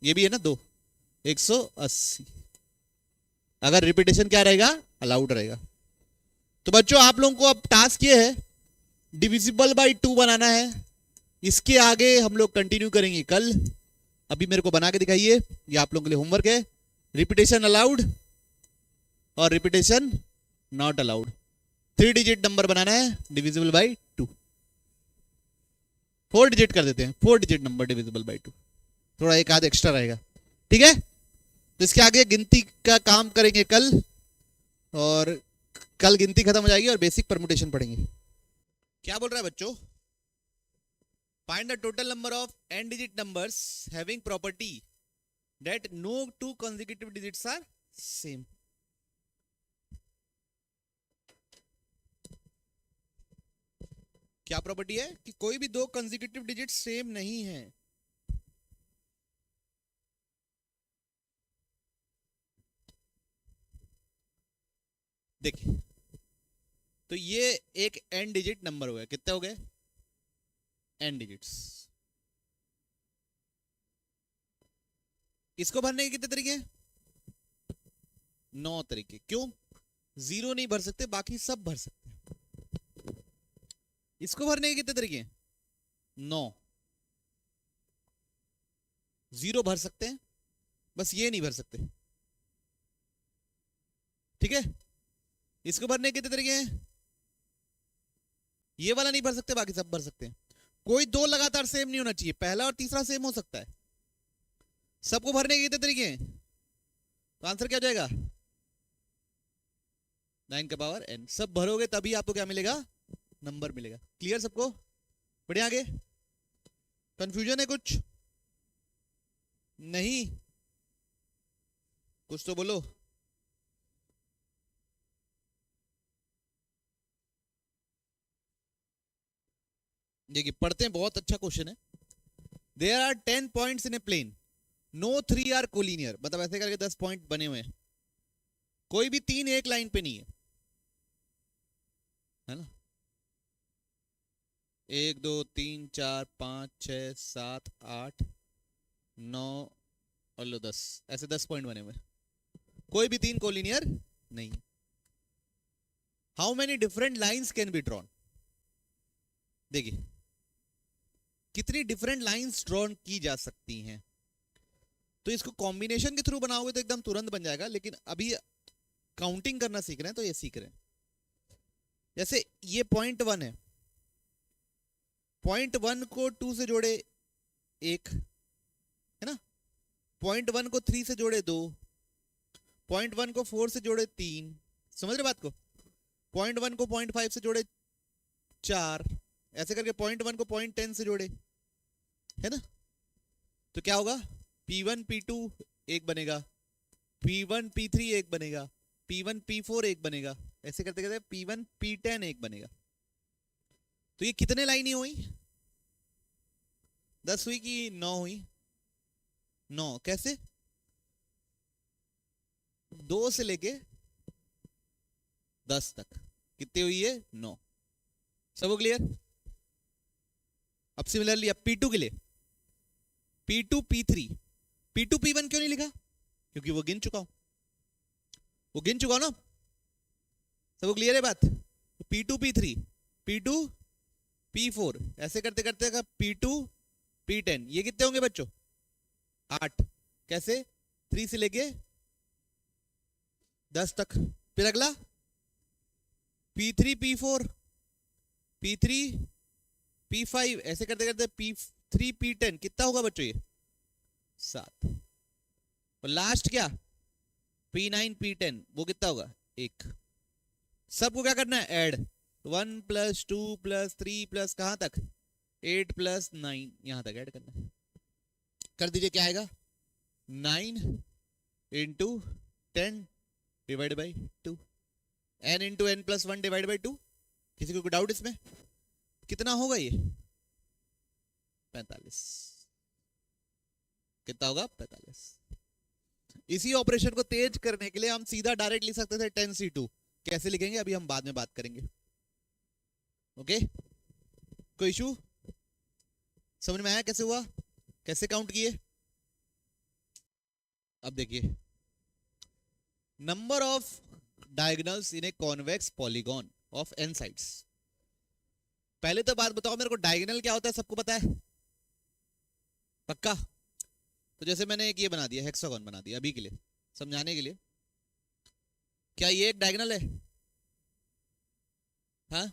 ये भी है ना 2, 180। अगर रिपीटेशन क्या रहेगा? अलाउड रहेगा। तो बच्चों आप लोगों को अब टास्क ये है, डिविजिबल बाई 2 बनाना है। इसके आगे हम लोग कंटिन्यू करेंगे कल। अभी मेरे को बना के दिखाइए, ये आप लोगों के लिए होमवर्क है। रिपीटेशन अलाउड और repetition not allowed. 3 digit number बनाना है डिविजिबल बाई 2। 4 डिजिट कर देते हैं, 4 डिजिट नंबर डिविजिबल बाई 2। थोड़ा एक आध एक्स्ट्रा रहेगा। ठीक है, तो इसके आगे गिनती का काम करेंगे कल, और कल गिनती खत्म हो जाएगी और बेसिक परमुटेशन पढ़ेंगे। क्या बोल रहा है बच्चों? Find the total number of n digit numbers having property that no 2 consecutive digits are same. क्या प्रॉपर्टी है कि कोई भी दो कंसेक्यूटिव डिजिट सेम नहीं है। देखिए, तो ये एक n डिजिट नंबर हो गया, कितने हो गए n डिजिट्स। इसको भरने के कितने तरीके हैं? 9 तरीके। क्यों? 0 नहीं भर सकते, बाकी सब भर सकते हैं। इसको भरने के कितने तरीके हैं? 9। 0 भर सकते हैं, बस ये नहीं भर सकते। ठीक है, इसको भरने के कितने तरीके हैं? ये वाला नहीं भर सकते, बाकी सब भर सकते हैं। कोई दो लगातार सेम नहीं होना चाहिए, पहला और तीसरा सेम हो सकता है। सबको भरने के कितने तरीके हैं? तो आंसर क्या हो जाएगा? 9 का पावर n। सब भरोगे तभी आपको क्या मिलेगा? नंबर मिलेगा। क्लियर सबको? बढ़िया। आगे कंफ्यूजन है कुछ? नहीं? कुछ तो बोलो। देखिए पढ़ते हैं, बहुत अच्छा क्वेश्चन है। There are 10 points in a plane, no 3 are collinear. मतलब ऐसे करके 10 पॉइंट बने हुए हैं, कोई भी 3 एक लाइन पे नहीं है, है ना? 1 2 3 4 5 6 7 8 9 और लो 10, ऐसे 10 पॉइंट बने हुए, कोई भी 3 कोलिनियर नहीं। How many different lines can be drawn? देखिए कितनी डिफरेंट लाइंस ड्रॉन की जा सकती हैं। तो इसको कॉम्बिनेशन के थ्रू बनाओगे तो एकदम तुरंत बन जाएगा, लेकिन अभी काउंटिंग करना सीख रहे हैं तो ये सीख रहे हैं। जैसे ये पॉइंट 1 है, पॉइंट 1 को 2 से जोड़े 1, है ना? पॉइंट 1 को 3 से जोड़े 2, पॉइंट 1 को 4 से जोड़े 3। समझ रहे बात को? पॉइंट 1 को पॉइंट 5 से जोड़े 4, ऐसे करके पॉइंट 1 को पॉइंट 10 से जोड़े, है ना? तो क्या होगा? P1 P2 एक बनेगा, P1 P3 एक बनेगा, P1 P4 एक बनेगा, ऐसे करते करते P1 P10 एक बनेगा। तो ये कितने लाइन ही हुई? 10 हुई कि 9 हुई? 9। कैसे? 2 से लेके 10 तक कितनी हुई है? 9। सबको क्लियर? अब सिमिलरली अब P2 के लिए, P2 P3, P2 P1 क्यों नहीं लिखा? क्योंकि वो गिन चुका हूं, वो गिन चुका हूं ना। सबको क्लियर है बात? P2 P3, P2 P4, ऐसे करते करते P2 P10, ये कितने होंगे बच्चों? 8। कैसे? 3 से लेके 10 तक। फिर अगला P3 P4, P3 P5, ऐसे करते करते P3 P10, कितना होगा बच्चों ये? 7। और लास्ट क्या? P9 P10, वो कितना होगा? 1। सबको क्या करना है? ऐड। 1 + 2 + 3 प्लस कहां तक? 8 + 9, यहां तक ऐड करना है। कर दीजिए, क्या आएगा? 9 × 10 / 2, n × n + 1 / 2। किसी को कोई डाउट इसमें? कितना होगा ये? 45। कितना होगा? 45। इसी ऑपरेशन को तेज करने के लिए हम सीधा डायरेक्ट लिख सकते थे 10c2। कैसे लिखेंगे अभी हम बाद में बात करेंगे। ओके, कोई इशू? समझ में आया कैसे हुआ, कैसे काउंट किए? अब देखिए, number of diagonals in a convex polygon of n sides. पहले तो बात बताओ मेरे को, डायगोनल क्या होता है? सबको पता है पक्का? तो जैसे मैंने एक ये बना दिया, हेक्सागोन बना दिया अभी के लिए समझाने के लिए। क्या ये एक डायगोनल है? हाँ,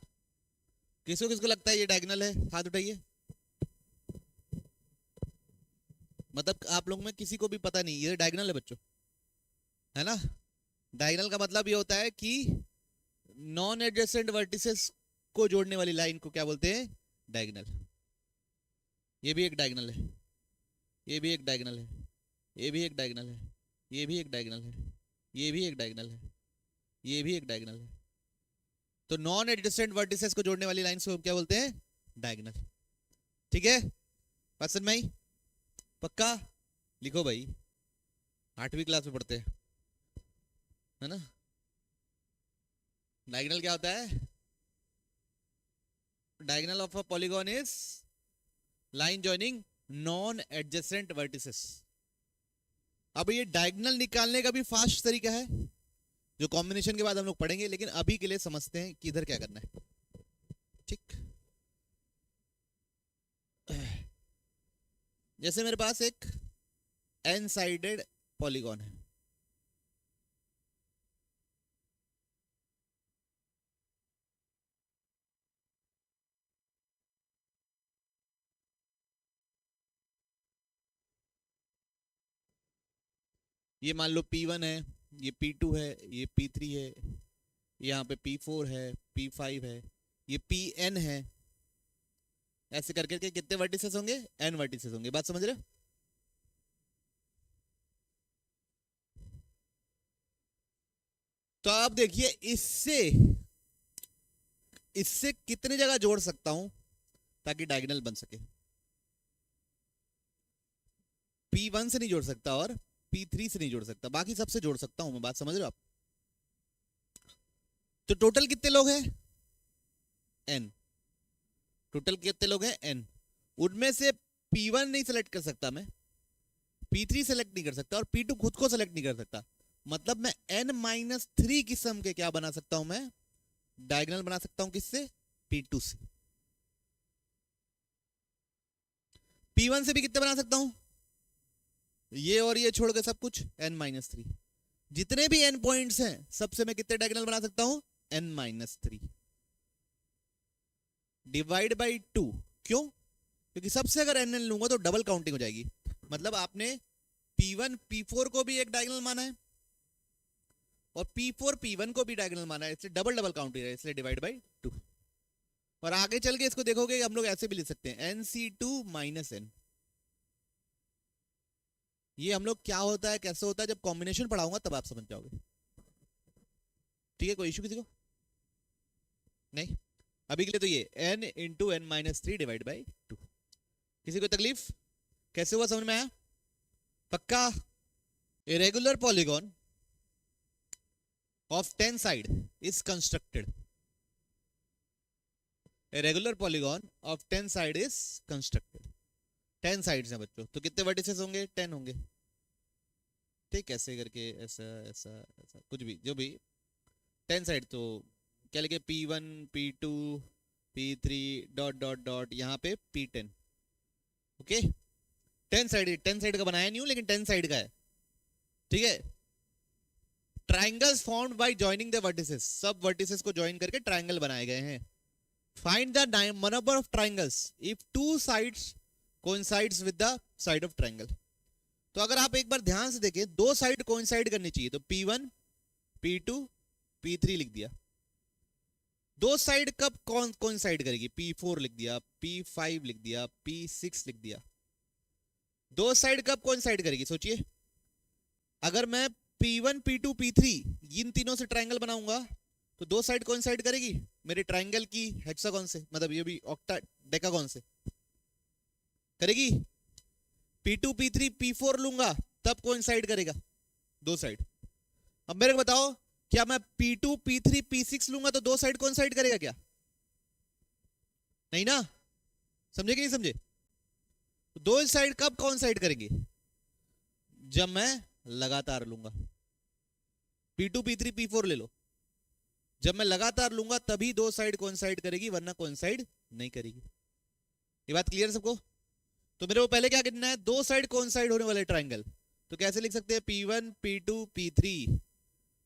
किसको किसको लगता है ये डायगोनल है? हाथ उठाइए। मतलब आप लोगों में किसी को भी पता नहीं ये डायगोनल है बच्चों, है ना? डायगोनल का मतलब ये होता है कि नॉन एडजेसेंट वर्टिसेस को जोड़ने वाली लाइन को क्या बोलते हैं? डायगोनल। ये भी एक डायगोनल है, ये भी एक डायगोनल है, ये भी एक डायगोनल है, ये भी एक डायगोनल है, ये भी एक डायगोनल है, ये भी एक डायगोनल है। तो नॉन एडजेसेंट वर्टिसेस को जोड़ने वाली लाइंस को क्या बोलते हैं? डायगोनल। ठीक है, बात समझ में आई? पक्का लिखो भाई, 8वीं क्लास में पढ़ते हैं, है ना। डायगोनल क्या होता है? Diagonal of a polygon is line joining non adjacent vertices. अब ये डायगोनल निकालने का भी फास्ट तरीका है, जो कॉम्बिनेशन के बाद हम लोग पढ़ेंगे, लेकिन अभी के लिए समझते हैं कि इधर क्या करना है। ठीक, जैसे मेरे पास एक एन साइडेड पॉलीगॉन है, ये मान लो P1 है, ये P2 है, ये P3 है, यहाँ पे P4 है, P5 है, ये Pn है। ऐसे करके कितने वर्टिसेस होंगे? n वर्टिसेस होंगे। बात समझ रहे हो? तो आप देखिए, इससे इससे कितने जगह जोड़ सकता हूं ताकि डायगोनल बन सके? P1 से नहीं जोड़ सकता और P3 से नहीं जोड़ सकता, बाकी सबसे जोड़ सकता हूं मैं। बात समझ रहे हो आप? तो टोटल कितने लोग हैं? n। टोटल कितने लोग हैं? n। उनमें से P1 नहीं सेलेक्ट कर सकता मैं, P3 सेलेक्ट नहीं कर सकता और P2 खुद को सेलेक्ट नहीं कर सकता। मतलब मैं n-3 किस्म के क्या बना सकता हूं? मैं डायगोनल बना सकता हूं। किससे? P2 से। P1 से भी कितने बना सकता हूं? ये और ये छोड़ के सब कुछ n-3। जितने भी n पॉइंट्स हैं सबसे मैं कितने डायगोनल बना सकता हूं? n-3 divide by 2। क्यों? क्योंकि सबसे अगर n लूंगा तो डबल काउंटिंग हो जाएगी। मतलब आपने P1 P4 को भी एक डायगोनल माना है और P4 P1 को भी डायगोनल माना है, इसलिए डबल डबल काउंट है, इसलिए डिवाइड बाई 2। और आगे चल के इसको देखोगे हम लोग ऐसे भी लिख सकते हैं nc2 माइनस n। ये हम लोग क्या होता है, कैसे होता है, जब कॉम्बिनेशन पढ़ाऊंगा तब आप समझ जाओगे। ठीक है, कोई इशू किसी को? नहीं, अभी के लिए तो ये n into n-3 divide by 2। किसी को तकलीफ? कैसे हुआ, समझ में आया? पक्का? Irregular polygon of 10 side is constructed. A regular polygon of 10 side is constructed. 10 sides हैं बच्चों, तो कितने वर्टिसेस होंगे? 10 होंगे। ठीक, ऐसे करके ऐसा ऐसा ऐसा कुछ भी, जो भी 10 साइड, तो क्या लिखे? P1 P2 P3 dot dot dot, यहाँ पे P10। ओके, 10 साइड का बनाया नहीं हूं, लेकिन 10 साइड का है। ठीक है, triangles formed by joining the vertices, सब वर्टिसेस को ज्वाइन करके ट्राइंगल बनाए गए हैं। Find the number of triangles if two sides coincides with the side of triangle. तो अगर आप एक बार ध्यान से देखें, दो साइड कोइंसाइड करनी चाहिए, तो P1 P2 P3 लिख दिया। दो साइड कब कोइंसाइड करेगी? P4 लिख दिया, P5 लिख दिया, P6 लिख दिया। दो साइड कब कोइंसाइड करेगी? सोचिए, अगर मैं P1 P2 P3 इन तीनों से ट्राइंगल बनाऊंगा तो दो साइड कोइंसाइड करेगी मेरे ट्राइंगल की हेक्सागोन से, मतलब ये भी ऑक्टा डेकागोन से करेगी। P2 P3 P4 लूंगा तब कोइंसाइड करेगा दो साइड। अब मेरे को बताओ, क्या मैं P2 P3 P6 लूंगा तो दो साइड कोइंसाइड करेगा क्या? नहीं ना। समझे कि नहीं समझे? दो साइड कब कोइंसाइड करेंगे? जब मैं लगातार लूंगा। P2 P3 P4 ले लो, जब मैं लगातार लूंगा तभी दो साइड कोइंसाइड करेगी, वरना कोइंसाइड नहीं करेगी। ये बात क्लियर सबको? तो मेरे को पहले क्या करना है? दो साइड कोइंसाइड होने वाले ट्राइंगल, तो कैसे लिख सकते हैं? P1 P2 P3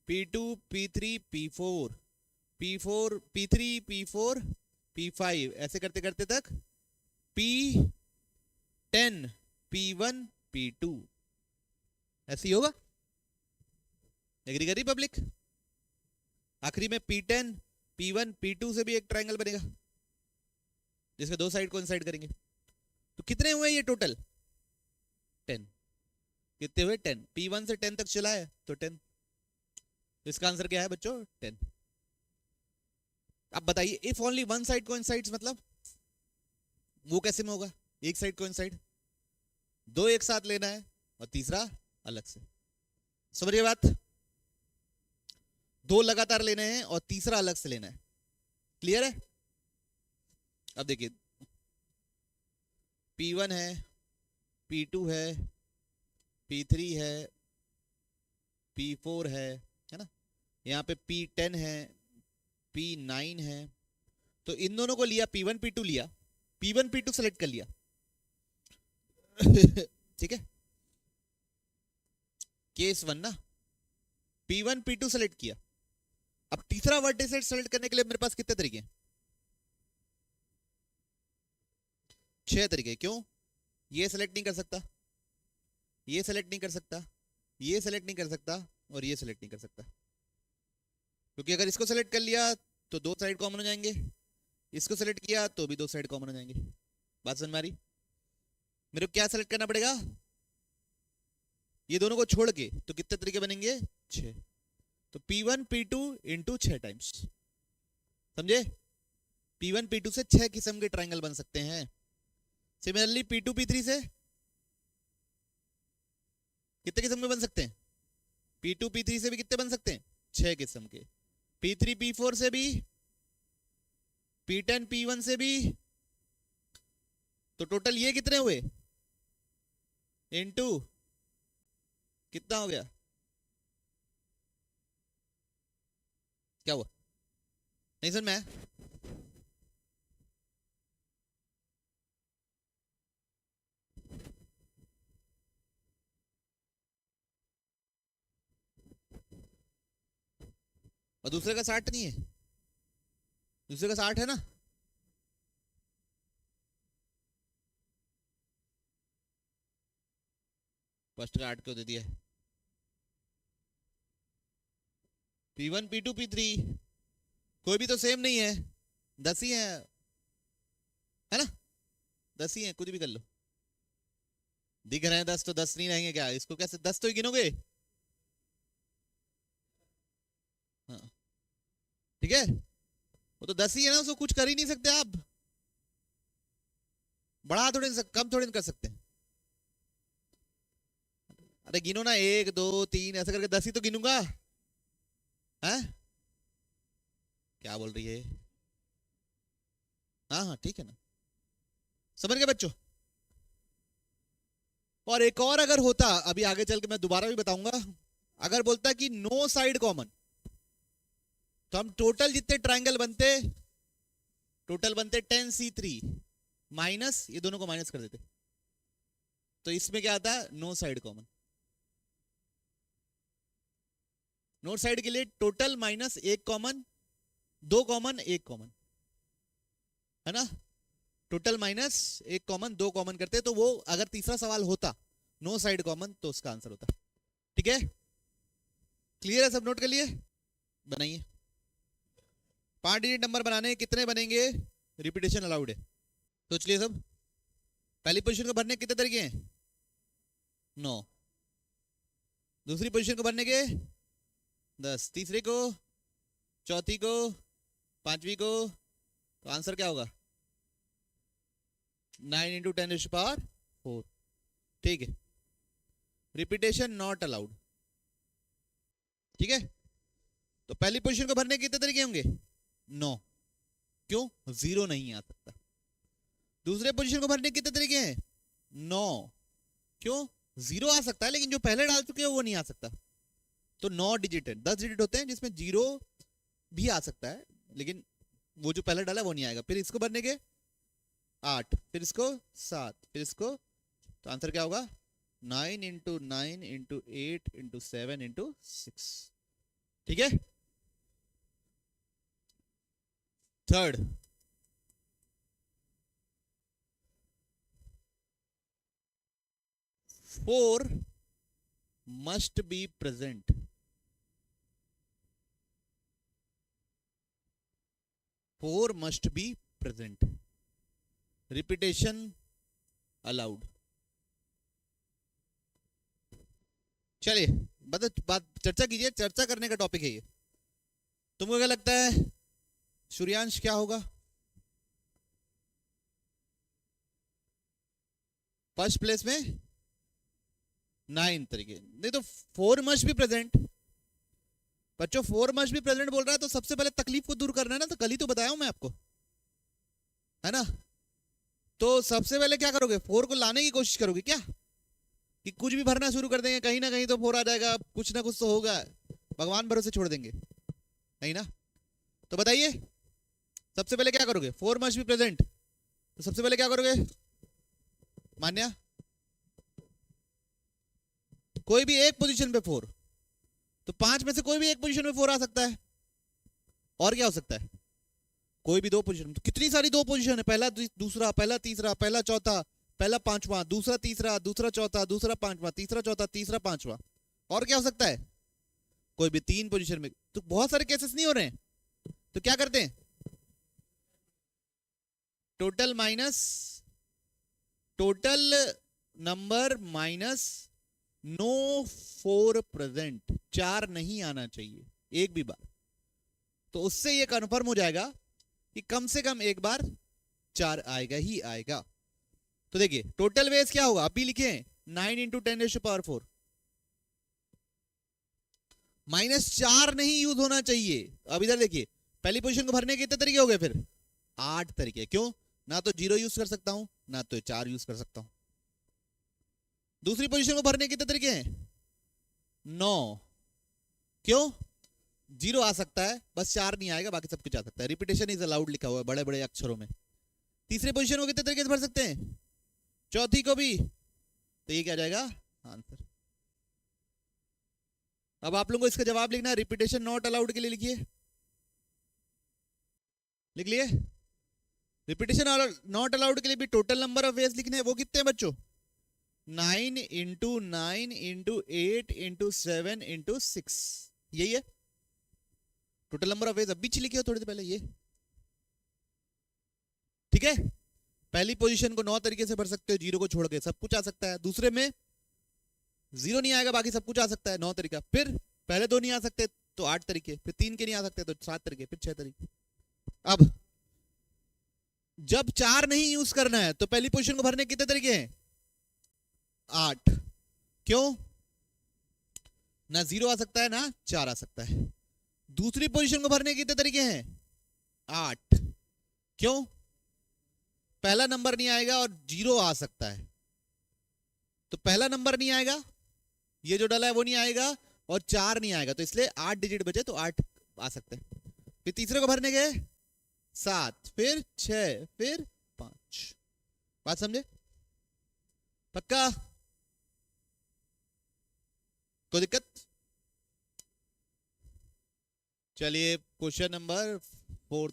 P2 P3 P4 P4 P3 P4 P5, ऐसे करते करते तक P10 P1 P2, ऐसे ही होगा। एग्री करी पब्लिक? आखिरी में P10 P1 P2 से भी एक ट्राइंगल बनेगा जिसके दो साइड कोइंसाइड करेंगे। तो कितने हुए ये टोटल? 10। कितने हुए? 10। P1 से 10 तक चला है तो 10। इसका आंसर क्या है बच्चों? 10। अब बताइए, if only one side coincides मतलब वो कैसे में होगा? एक साइड कोइंसाइड, दो एक साथ लेना है और तीसरा अलग से। समझिए बात, दो लगातार लेने हैं और तीसरा अलग से लेना है। क्लियर है? अब देखिए, P1 है, P2 है, P3 है, P4 है ना, यहाँ पे P10 है, P9 है। तो इन दोनों को लिया, P1 P2 लिया, P1 P2 सेलेक्ट कर लिया। ठीक है, केस 1 ना, P1 P2 सेलेक्ट किया। अब तीसरा वर्टिसेस सेलेक्ट करने के लिए मेरे पास कितने तरीके हैं? 6 तरीके। क्यों? ये सेलेक्ट नहीं कर सकता, ये सेलेक्ट नहीं कर सकता, ये सेलेक्ट नहीं कर सकता और ये सेलेक्ट नहीं कर सकता, क्योंकि अगर इसको सेलेक्ट कर लिया तो दो साइड कॉमन हो जाएंगे, इसको सेलेक्ट किया तो भी दो साइड कॉमन हो जाएंगे। बात समझ में आ रही? मेरे को क्या सेलेक्ट करना पड़ेगा? ये दोनों को छोड़ के तो कितने तरीके बनेंगे? 6। तो P1 P2 इंटू 6 टाइम्स। समझे? P1 P2 से 6 किस्म के ट्राइंगल बन सकते हैं। सिमिलरली P2 P3 से कितने किस्म के बन सकते हैं? P2 P3 से भी कितने बन सकते हैं? 6 किस्म के। P3 P4 से भी, P10 P1 से भी। तो टोटल ये कितने हुए? इनटू कितना हो गया? क्या हुआ? नहीं समझ में आया? और दूसरे का 60 नहीं है? दूसरे का 60 है ना? फर्स्ट का 8 क्यों दे दिया? P1 P2 P3 कोई भी तो सेम नहीं है, 10 ही है ना? 10 ही है, कुछ भी कर लो। दिख रहे हैं 10 तो 10 नहीं रहेंगे क्या? इसको कैसे 10 तो ही गिनोगे? हाँ ठीक है, वो तो 10 ही है ना, उसको कुछ कर ही नहीं सकते आप। बढ़ा थोड़े कम थोड़े कर सकते हैं। अरे गिनो ना, 1 2 3 ऐसा करके 10 ही तो गिनूंगा। हैं? क्या बोल रही है? हाँ हाँ ठीक है ना, समझ गए बच्चों? और एक और अगर होता, अभी आगे चल के मैं दोबारा भी बताऊंगा, अगर बोलता कि नो साइड कॉमन, तो हम टोटल जितने ट्राइंगल बनते, टोटल बनते 10C3 माइनस, ये दोनों को माइनस कर देते, तो इसमें क्या आता? No side common. No side के लिए टोटल माइनस एक कॉमन, दो कॉमन, एक कॉमन, है ना? टोटल माइनस एक कॉमन, दो कॉमन करते, तो वो अगर तीसरा सवाल होता नो साइड कॉमन तो उसका आंसर होता। ठीक है, क्लियर है? सब नोट कर लिए? बनाइए। 5 डिजिट नंबर बनाने कितने बनेंगे? रिपीटेशन अलाउड है, सोच लिए सब। पहली पोजीशन को भरने कितने तरीके हैं? 9। दूसरी पोजीशन को भरने के 10, तीसरे को, चौथी को, पांचवी को, तो आंसर क्या होगा? 9 इंटू 10⁴। ठीक है, रिपीटेशन नॉट अलाउड। ठीक है, तो पहली पोजीशन को भरने के कितने तरीके होंगे? 9। क्यों? 0 नहीं आ सकता। दूसरे पोजीशन को भरने के कितने तरीके हैं? 9। क्यों? 0 आ सकता है, लेकिन जो पहले डाल चुके हैं वो नहीं आ सकता। तो 9 डिजिट है, 10 डिजिट होते हैं जिसमें 0 भी आ सकता है, लेकिन वो जो पहले डाला वो नहीं आएगा। फिर इसको भरने के 8, फिर इसको 7, फिर इसको, तो आंसर क्या होगा? 9 इंटू 9 इंटू 8 इंटू 7 इंटू 6। ठीक है, third, four must be present. Four must be present, repetition allowed. चलिए बात चर्चा कीजिए, चर्चा करने का टॉपिक है ये। तुमको क्या लगता है सूर्यांश क्या होगा? फर्स्ट प्लेस में 9 तरीके, नहीं तो 4 मस्ट बी प्रेजेंट। बच्चों 4 मस्ट बी प्रेजेंट बोल रहा है तो सबसे पहले तकलीफ को दूर करना है ना, तो कल ही तो बताया हूं मैं आपको, है ना। तो सबसे पहले क्या करोगे, 4 को लाने की कोशिश करोगे क्या, कि कुछ भी भरना शुरू कर देंगे, कहीं ना कहीं तो 4 आ जाएगा, कुछ ना कुछ तो होगा, भगवान भरोसे छोड़ देंगे, नहीं ना। तो बताइए सबसे पहले क्या करोगे, 4 मस्ट बी प्रेजेंट, तो सबसे पहले क्या करोगे मान्या, कोई भी एक पोजीशन पे 4, तो 5 में से कोई भी एक पोजीशन में 4 आ सकता है, और क्या हो सकता है, कोई भी 2 पोजीशन। तो कितनी सारी 2 पोजीशन है, पहला दूसरा, पहला तीसरा, पहला चौथा, पहला पांचवा, दूसरा तीसरा, दूसरा चौथा, दूसरा पांचवा, तीसरा चौथा, तीसरा पांचवा, और क्या हो सकता है, कोई भी 3 पोजीशन में। तो बहुत सारे केसेस नहीं हो रहे हैं, तो क्या करते हैं, total number minus no 4 present, 4 नहीं आना चाहिए एक भी बार। तो उससे ये कन्फर्म हो जाएगा कि कम से कम एक बार 4 आएगा ही आएगा। तो देखिए टोटल वेज क्या होगा, अभी लिखे 9 × 10⁴, -4 नहीं यूज होना चाहिए। अब इधर देखिए पहली पोजीशन को भरने के कितने तरीके हो गए, फिर 8 तरीके। क्यों, ना तो 0 यूज कर सकता हूं, ना तो 4 यूज कर सकता हूं। दूसरी पोजीशन को भरने के कितने तरीके हैं, 9। क्यों, 0 आ सकता है, बस 4 नहीं आएगा, बाकी सब कुछ आ सकता है। रिपीटेशन इज अलाउड लिखा हुआ है बड़े बड़े अक्षरों में। तीसरी पोजीशन को कितने तरीके से भर सकते हैं, चौथी को भी, तो ये क्या जाएगा आंसर। अब आप लोगों को इसका जवाब लिखना है, रिपीटेशन नॉट अलाउड के लिए लिखिए, लिख लिए। रिपीटेशन नॉट अलाउड के लिए भी टोटल नंबर ऑफ वेज लिखने हैं, वो कितने हैं बच्चों, 9 × 9 × 8 × 7 × 6, यही है टोटल नंबर ऑफ वेज। अब बीच लिखे थोड़ी देर पहले ये, ठीक है। पहली पोजीशन को 9 तरीके से भर सकते हो, 0 को छोड़ के, सब कुछ आ सकता है। दूसरे में 0 नहीं आएगा, बाकी सब कुछ आ सकता है, 9 तरीका। फिर पहले 2 नहीं आ सकते तो 8 तरीके, फिर 3 के नहीं आ सकते तो 7 तरीके, फिर 6 तरीके। अब जब 4 नहीं यूज करना है तो पहली पोजीशन को भरने कितने तरीके हैं, 8। क्यों, ना 0 आ सकता है, ना 4 आ सकता है। दूसरी पोजीशन को भरने के कितने तरीके हैं, 8। क्यों, पहला नंबर नहीं आएगा और 0 आ सकता है, तो पहला नंबर नहीं आएगा, ये जो डाला है वो नहीं आएगा, और 4 नहीं आएगा, तो इसलिए 8 डिजिट बचे तो 8 आ सकते हैं। फिर तीसरे को भरने के 7, फिर 6, फिर 5। बात समझे, पक्का, कोई दिक्कत। चलिए question number 4,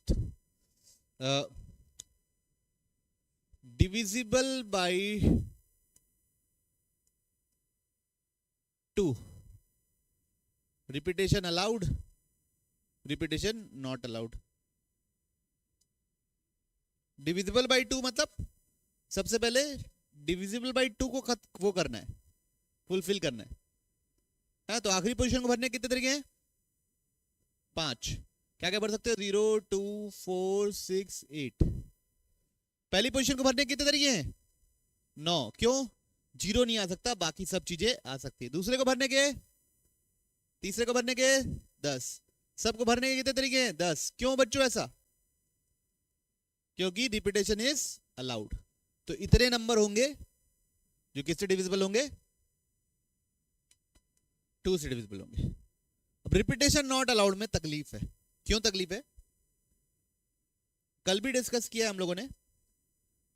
divisible by 2, repetition allowed, repetition not allowed. Divisible by 2 मतलब सबसे पहले डिविजिबल बाय 2 को वो करना है, फुलफिल करना है। तो आखिरी पोजीशन को भरने कितने तरीके हैं, 5। क्या क्या भर सकते हो, 0, 2, 4, 6, 8। पहली पोजीशन को भरने कितने तरीके हैं, 9। क्यों, 0 नहीं आ सकता, बाकी सब चीजें आ सकती है। दूसरे को भरने के, तीसरे को भरने के 10, सबको भरने के कितने तरीके हैं, 10। क्यों बच्चों ऐसा, क्योंकि रिपीटेशन इज अलाउड। तो इतने नंबर होंगे जो किससे डिविजिबल होंगे, 2 से डिविजिबल होंगे। अब रिपीटेशन नॉट अलाउड में तकलीफ है। क्यों तकलीफ है, कल भी डिस्कस किया हम लोगों ने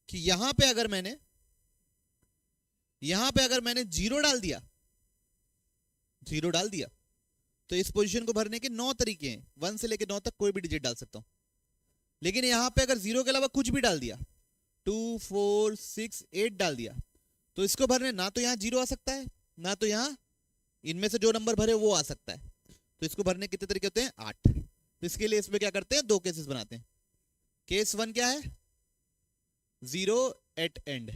कि यहां पे अगर मैंने 0 डाल दिया, 0 डाल दिया, तो इस पोजीशन को भरने के 9 तरीके हैं, 1 से लेकर 9 तक कोई भी डिजिट डाल सकता हूं। लेकिन यहां पे अगर 0 के अलावा कुछ भी डाल दिया, 2, 4, 6, 8 डाल दिया, तो इसको भरने ना तो यहां 0 आ सकता है, ना तो यहां इनमें से जो नंबर भरे वो आ सकता है। तो इसको भरने कितने तरीके होते हैं, 8। तो इसके लिए इसमें क्या करते हैं, 2 केसेस बनाते हैं। केस 1 क्या है, 0 एट एंड,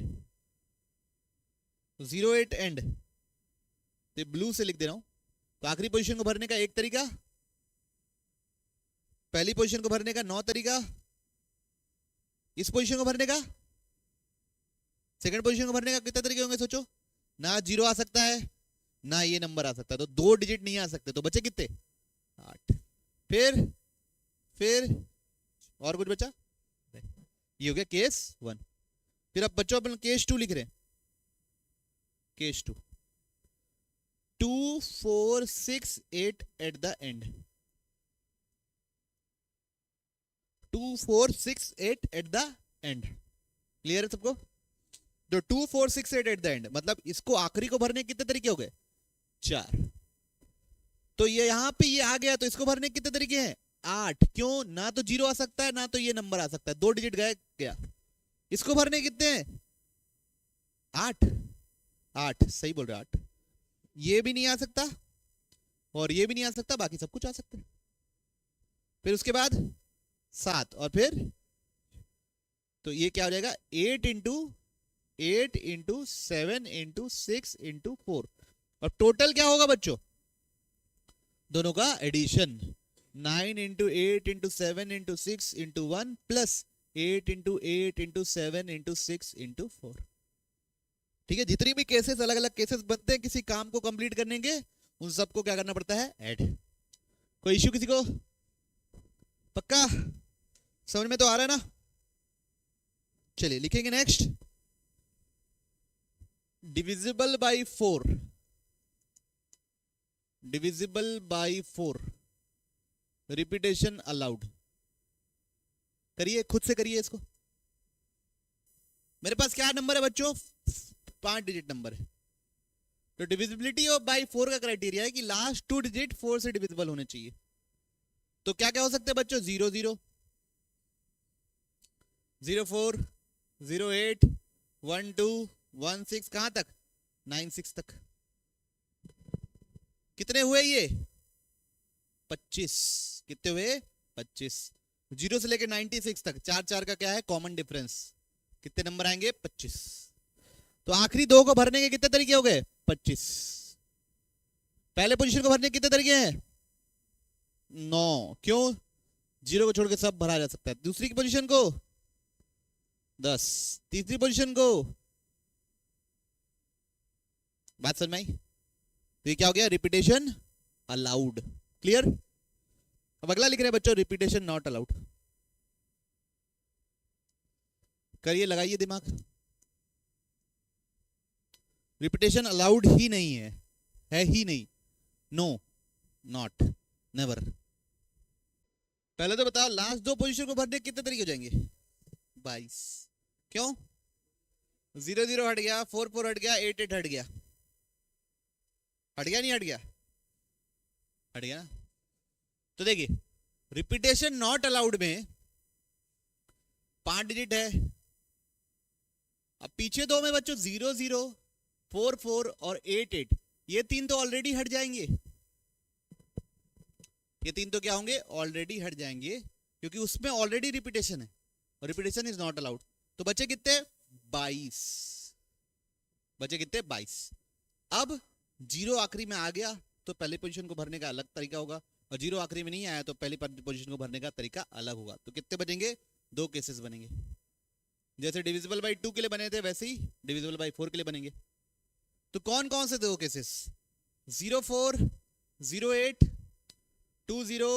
0 एट एंड, तो ब्लू से लिख दे रहा हूं। तो आखिरी पोजीशन को भरने का 1 तरीका, पहली पोजीशन को भरने का 9 तरीका, इस पोजीशन को भरने का सेकंड पोजीशन को भरने का कितने तरीके होंगे सोचो, ना जीरो आ सकता है ना ये नंबर आ सकता है, तो 2 डिजिट नहीं आ सकते, तो बचे कितने 8। फिर और कुछ बचा, ये हो गया केस 1। फिर अब बच्चों अपन केस 2 लिख रहे हैं। Case 2 2 4 6 8 at the end, 2 4 6 8 at the end. Clear है सबको? तो 2 4 6 8 एट द एंड मतलब इसको आखिरी को भरने कितने तरीके हो गए 4। तो ये यहां पे ये आ गया, तो इसको भरने कितने तरीके हैं 8। क्यों, ना तो जीरो आ सकता है ना तो ये नंबर आ सकता है, 2 डिजिट गया। इसको भरने कितने हैं 8 सही बोल रहे 8। ये भी नहीं आ सकता और ये भी नहीं आ सकता, बाकी सब कुछ आ सकता है। फिर उसके बाद 7 और फिर तो ये क्या हो जाएगा 8 इंटू 7 इंटू 6 इंटू 4, और टोटल क्या होगा बच्चों दोनों का addition 9 into 8 into 7 into 6 into 1 plus 8 into 8 into 7 into 6 into 4। ठीक है, जितनी भी केसेस अलग अलग केसेस बनते हैं किसी काम को कंप्लीट करने के, उन सबको क्या करना पड़ता है ऐड। कोई इश्यू किसी को? पक्का समझ में तो आ रहा है ना? चलिए लिखेंगे next, divisible by 4, divisible by 4, repetition allowed. करिए, खुद से करिए इसको। मेरे पास क्या नंबर है बच्चों 5 डिजिट नंबर है, तो डिविजिबिलिटी ऑफ बाय 4 का क्राइटेरिया है कि लास्ट 2 डिजिट 4 से डिविजिबल होने चाहिए। तो क्या क्या हो सकते हैं बच्चों 0 0 0 4 0 8 1 2 1 6, कहां तक 9 6 तक। कितने हुए ये 25, कितने हुए 25। 0 से लेके 96 तक 4 4 का क्या है कॉमन डिफरेंस, कितने नंबर आएंगे 25। तो आखिरी 2 को भरने के कितने तरीके हो गए 25। पहले पोजीशन को भरने के कितने तरीके हैं 9, क्यों 0 को छोड़ के सब भरा जा सकता है। दूसरी की पोजीशन को 10, तीसरी पोजीशन को, बात समझ में आई? तो ये क्या हो गया रिपीटेशन अलाउड। क्लियर? अब अगला लिख रहे हैं बच्चों रिपीटेशन नॉट अलाउड। करिए, लगाइए दिमाग। रिपीटेशन अलाउड ही नहीं है ही नहीं, नो नॉट नेवर। पहले तो बताओ लास्ट 2 पोजीशन को भरने कितने तरीके हो जाएंगे 22। क्यों 0 0 हट गया, 4 4 हट गया, 8 8 हट गया, हट गया नहीं हट गया, हट गया ना। तो देखिए रिपीटेशन नॉट अलाउड में 5 डिजिट है। अब पीछे 2 में बच्चों 0 0 4 4 और 8 8, ये 3 तो ऑलरेडी हट जाएंगे, ये 3 तो क्या होंगे ऑलरेडी हट जाएंगे, क्योंकि उसमें ऑलरेडी रिपीटेशन है और रिपीटेशन इज नॉट अलाउड। तो बचे कितने 22, बचे कितने 22। अब 0 आखिरी में आ गया तो पहली पोजीशन को भरने का अलग तरीका होगा, और 0 आखिरी में नहीं आया तो पहली पोजीशन को भरने का तरीका अलग होगा। तो कितने बचेंगे 2 केसेस बनेंगे। जैसे डिविजिबल बाय 2 के लिए बने थे वैसे ही डिविजिबल बाय 4 के लिए बनेंगे। तो कौन कौन से 2 केसेस 0 4 0 8 2 0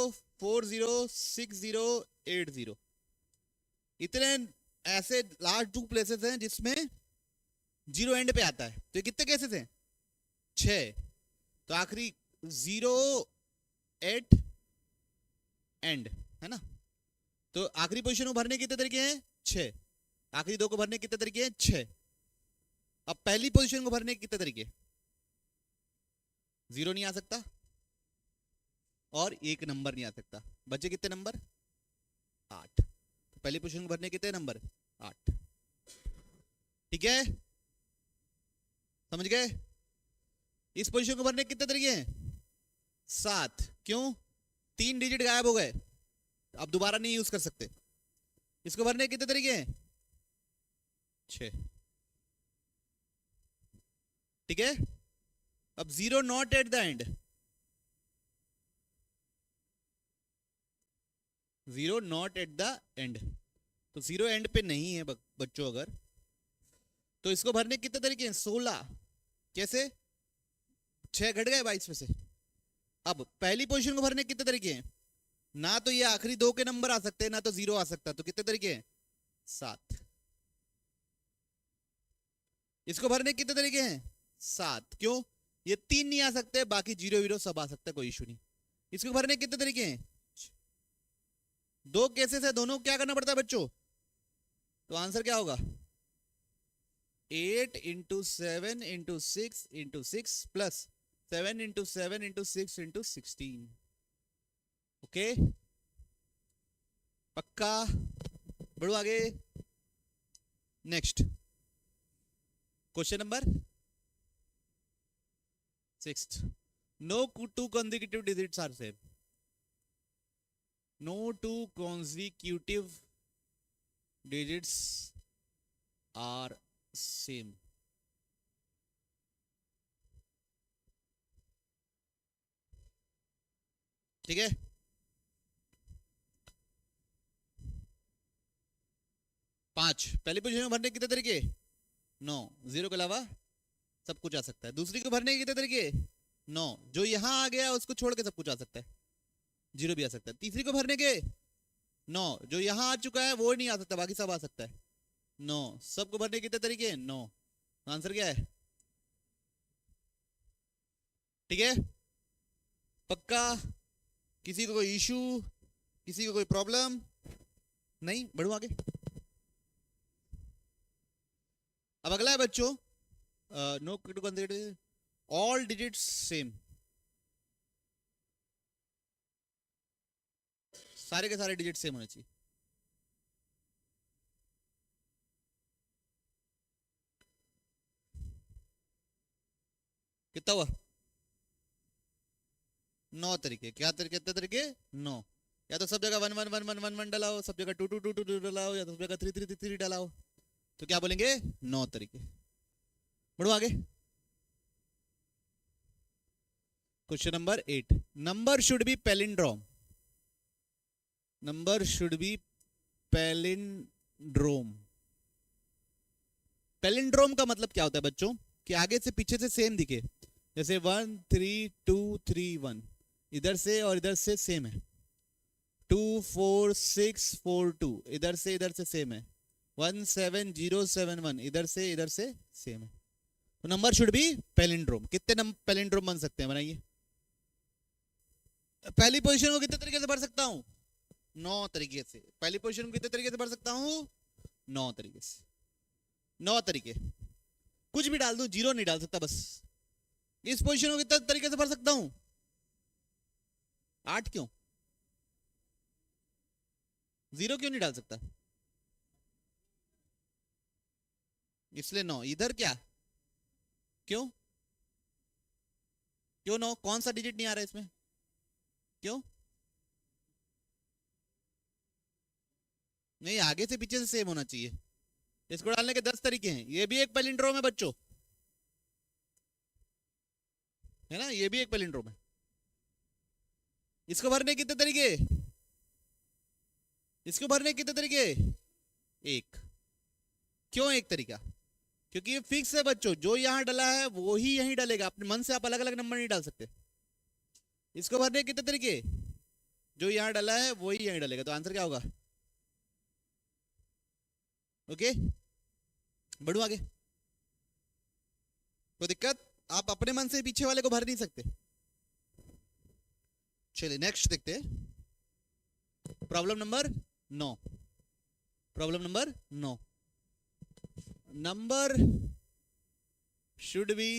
4 0 6 0 8 0, इतने ऐसे लास्ट 2 प्लेसेस हैं जिसमें 0 एंड पे आता है। तो ये कितने केसेस हैं 6। तो आखिरी 0 8 एंड है ना। तो आखिरी पोजीशन को भरने कितने तरीके हैं 6, आखिरी 2 को भरने कितने तरीके हैं 6। अब पहली पोजीशन को भरने कितने तरीके 0 नहीं आ सकता और 1 नंबर नहीं आ सकता, बचे कितने नंबर 8। तो पहली पोजीशन को भरने कितने नंबर 8। ठीक है, समझ गए? इस पोजीशन को भरने कितने तरीके हैं 7, क्यों 3 डिजिट गायब हो गए, अब दोबारा नहीं यूज कर सकते। इसको भरने कितने तरीके हैं 6। ठीक है, अब 0 not at the end, 0 not at the end, तो 0 एंड पे नहीं है बच्चों अगर, तो इसको भरने कितने तरीके हैं? 16। कैसे? 6 घट गए 22 में से। अब पहली पोजीशन को भरने कितने तरीके हैं? ना तो ये आखिरी 2 के नंबर आ सकते हैं, ना तो 0 आ सकता, तो कितने तरीके हैं? 7। इसको भरने कितने तरीके हैं? 7। क्यों? ये 3 नहीं आ सकते, बाकी 0 0 सब आ सकता है, कोई इशू नहीं। इसको भरने कितने तरीके हैं? 2 केसेस है, दोनों क्या करना पड़ता है बच्चों? तो आंसर क्या होगा? 8 × 7 × 6 × 6 प्लस 7 × 7 × 6 × 16। ओके, पक्का? बढ़ो आगे। Next question number 6। No 2 consecutive digits are same. No 2 consecutive digits are same. ठीक है, पांच। पहली पोजीशन में भरने कितने तरीके? 9। 0 के अलावा सब कुछ आ सकता है। दूसरी को भरने के कितने तरीके? 9। जो यहां आ गया उसको छोड़ के सब कुछ आ सकता है, 0 भी आ सकता है। तीसरी को भरने के 9। जो यहां आ चुका है वो नहीं आ सकता, बाकी सब आ सकता है। 9। सबको भरने कितने तरीके? 9। आंसर क्या है? ठीक है, पक्का? किसी को कोई इशू, किसी को कोई प्रॉब्लम नहीं? बढ़ू आगे। अब अगला है बच्चों, no two consecutive all digits same. सारे के सारे डिजिट सेम होने चाहिए। कितना हुआ? 9 तरीके। क्या तरीके? कितने तरीके? 9। या तो सब जगह 1 1 1 1 1 1 डालाओ, सब जगह 2 2 2 2 डालाओ, या तो सब जगह 3 3 3 3 डालाओ। तो क्या बोलेंगे? 9 तरीके। बढ़ो आगे। Question number 8। Number should be palindrome. Number should be palindrome. Palindrome का मतलब क्या होता है बच्चों? कि आगे से पीछे से सेम दिखे। जैसे 1 3 2 3 1, इधर से और इधर से सेम है। 2 4 6 4 2, इधर से सेम है। 1 7 0 7 1, इधर से सेम है। तो नंबर शुड बी पैलिंड्रोम। कितने पैलिंड्रोम बन सकते हैं? बनाइए। पहली पोजीशन को कितने तरीके से भर सकता हूं? 9 तरीके से। पहली पोजीशन को कितने तरीके से भर सकता हूं? 9 तरीके से। 9 तरीके, कुछ भी डाल दूं, 0 नहीं डाल सकता बस। इस पोजीशन को कितने तरीके से भर सकता हूं? 8। क्यों? 0 क्यों नहीं डाल सकता? इसलिए 9। इधर क्या? क्यों? क्यों 9? कौन सा डिजिट नहीं आ रहा है इसमें? क्यों नहीं? आगे से पीछे से सेम होना चाहिए। इसको डालने के 10 तरीके हैं। ये भी एक पैलिंड्रोम है बच्चों, है ना? ये भी एक पैलिंड्रोम है। इसको भरने कितने तरीके? इसको भरने कितने तरीके? 1। क्यों 1 तरीका? क्योंकि ये फिक्स है बच्चों, जो यहां डला है वो ही यहीं डलेगा। अपने मन से आप अलग अलग नंबर नहीं डाल सकते। इसको भरने कितने तरीके? जो यहां डला है वो ही यहीं डलेगा। तो आंसर क्या होगा? ओके, बढ़ू आगे। कोई दिक्कत? आप अपने मन से पीछे वाले को भर नहीं सकते। चलिए नेक्स्ट देखते हैं। Problem number 9। Problem number 9। Number should be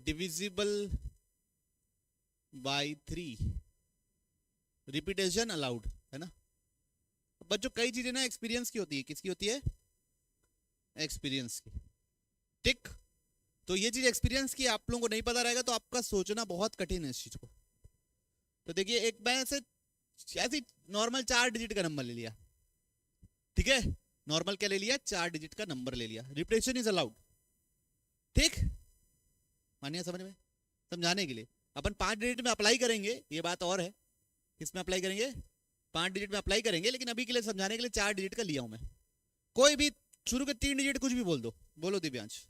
divisible by 3। Repetition allowed, है ना? बच्चों कई चीजें ना एक्सपीरियंस की होती है। किसकी होती है? एक्सपीरियंस की। टिक। तो ये चीज एक्सपीरियंस की आप लोगों को नहीं पता रहेगा तो आपका सोचना बहुत कठिन है इस चीज को। तो देखिए, एक मैं से ऐसी नॉर्मल 4 डिजिट का नंबर ले लिया, ठीक है? नॉर्मल क्या ले लिया? 4 डिजिट का नंबर ले लिया। रिपीटेशन इज अलाउड, ठीक? मानिए समझ में? समझाने के लिए अपन 5 डिजिट में अप्लाई करेंगे, ये बात और है। किसमें अप्लाई करेंगे? 5 डिजिट में अप्लाई करेंगे, लेकिन अभी के लिए समझाने के लिए 4 डिजिट का लिया हूं मैं। कोई भी शुरू के 3 डिजिट कुछ भी बोल दो, बोलो दिव्यांश।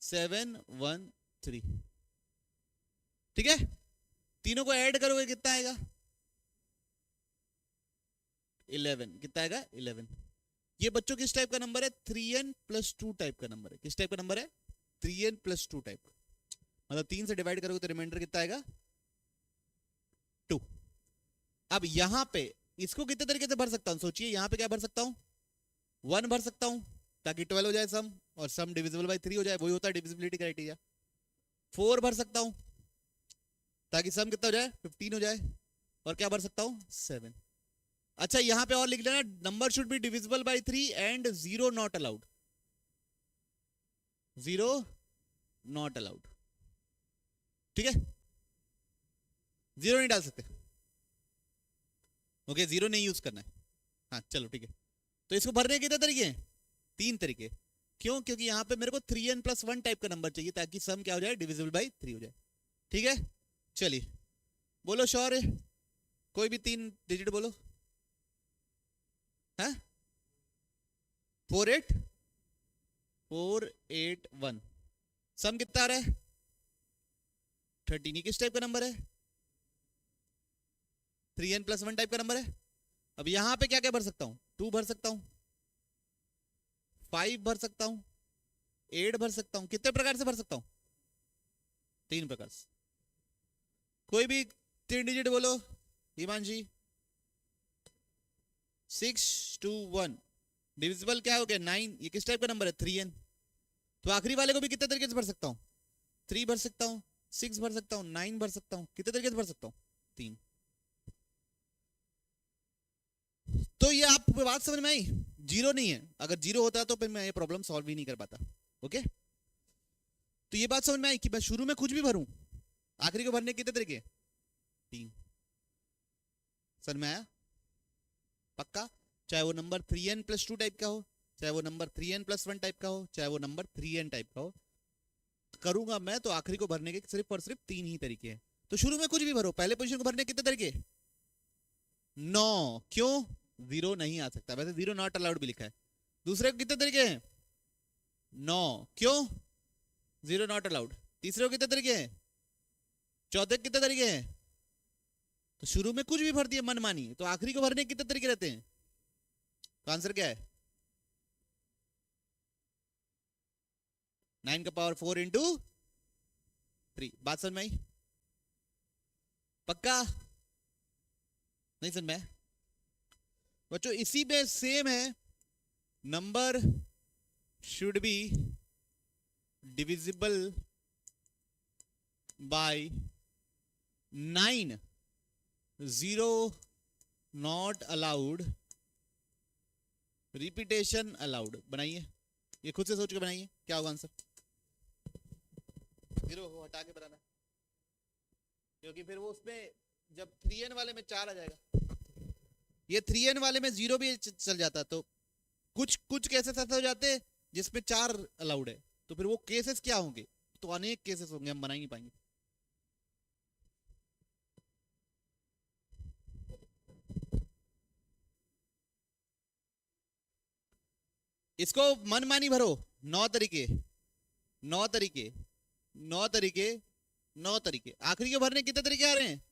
713, ठीक है। तीनों को ऐड करोगे कितना आएगा? 11। कितना आएगा? 11। ये बच्चों किस टाइप का नंबर है? 3n+2 टाइप का नंबर है। किस टाइप का नंबर है? 3n+2 टाइप का। मतलब 3 से डिवाइड करोगे तो रिमाइंडर कितना आएगा? 2। अब यहां पे इसको कितने तरीके से भर सकता हूं? सोचिए, यहां पे क्या भर सकता हूं? 1 भर सकता हूं ताकि 12 हो जाए सम, और सम डिविजिबल बाय 3 हो जाए, वही होता है डिविजिबिलिटी क्राइटेरिया। 4 भर सकता हूं ताकि सम कितना हो जाए? 15 हो जाए। और क्या भर सकता हूं? 7। अच्छा, यहां पे और लिख लेना, number should be divisible by 3 and 0 not allowed. 0 not allowed, ठीक है। 0 नहीं डाल सकते, ओके, 0 नहीं यूज करना है। हाँ चलो ठीक है। तो इसको भरने के कितने तरीके हैं? 3 तरीके। क्यों? क्योंकि यहां पे मेरे को 3n+1 टाइप का नंबर चाहिए ताकि सम क्या हो जाए? डिविजिबल बाय 3 हो जाए, ठीक है। चलिए बोलो श्योर है, कोई भी 3 डिजिट बोलो। हाँ, 481। सम कितना आ रहा है? 13। किस टाइप का नंबर है? 3n+1 टाइप का नंबर है। अब यहां पे क्या क्या भर सकता हूं? 2 भर सकता हूं, 5 भर सकता हूं, 8 भर सकता हूं। कितने प्रकार से भर सकता हूं? 3 प्रकार से। कोई भी 3 डिजिट बोलो हिमांशी। 621 डिविजिबल क्या हो गया? 9। ये किस टाइप का नंबर है? 3n। तो आखिरी वाले को भी कितने तरीके से भर सकता हूं? 3 भर सकता हूं, 6 भर सकता हूं, 9 भर सकता हूं। कितने तरीके से भर सकता हूं? 3। तो ये आप बात समझ में आई? 0 नहीं है, अगर 0 होता तो फिर मैं ये प्रॉब्लम सॉल्व ही नहीं कर पाता। ओके, तो ये बात समझ में आई कि मैं शुरू में कुछ भी भरूं, आखिरी को भरने कितने तरीके? 3। समझ में आया? पक्का? चाहे वो नंबर 3n+2 टाइप का हो, चाहे वो नंबर 3n+1 टाइप का हो, चाहे वो नंबर 3n टाइप का हो, करूंगा मैं तो आखिरी को भरने के सिर्फ और सिर्फ 3 ही तरीके हैं। तो शुरू में कुछ भी भरो, पहले पोजीशन को भरने कितने तरीके? 9। क्यों? 0 नहीं आ सकता, वैसे 0 नॉट अलाउड भी लिखा है। दूसरे को कितने तरीके हैं? 9। क्यों? 0 नॉट अलाउड। तीसरे को कितने तरीके हैं? चौथे कितने तरीके हैं? तो शुरू में कुछ भी भर दिया मनमानी, तो आखिरी को भरने कितने तरीके रहते हैं? तो आंसर क्या है? 9 का पावर 4 इंटू 3। बात समझ में आई? पक्का? नहीं समझ में? बच्चों इसी में सेम है, number should be divisible by 9, 0 not allowed, repetition allowed. बनाइए, ये खुद से सोच के बनाइए, क्या होगा आंसर? 0 हटा के बनाना, क्योंकि फिर वो उसमें जब 3n वाले में 4 आ जाएगा, ये 3n वाले में 0 भी चल जाता, तो कुछ केसेस ऐसे हो जाते जिसमें 4 अलाउड है, तो फिर वो केसेस क्या होंगे? तो अनेक केसेस होंगे, हम बना ही नहीं पाएंगे। इसको मनमानी भरो। 9 तरीके, 9 तरीके, 9 तरीके, 9 तरीके। आखिरी के भरने कितने तरीके आ रहे हैं?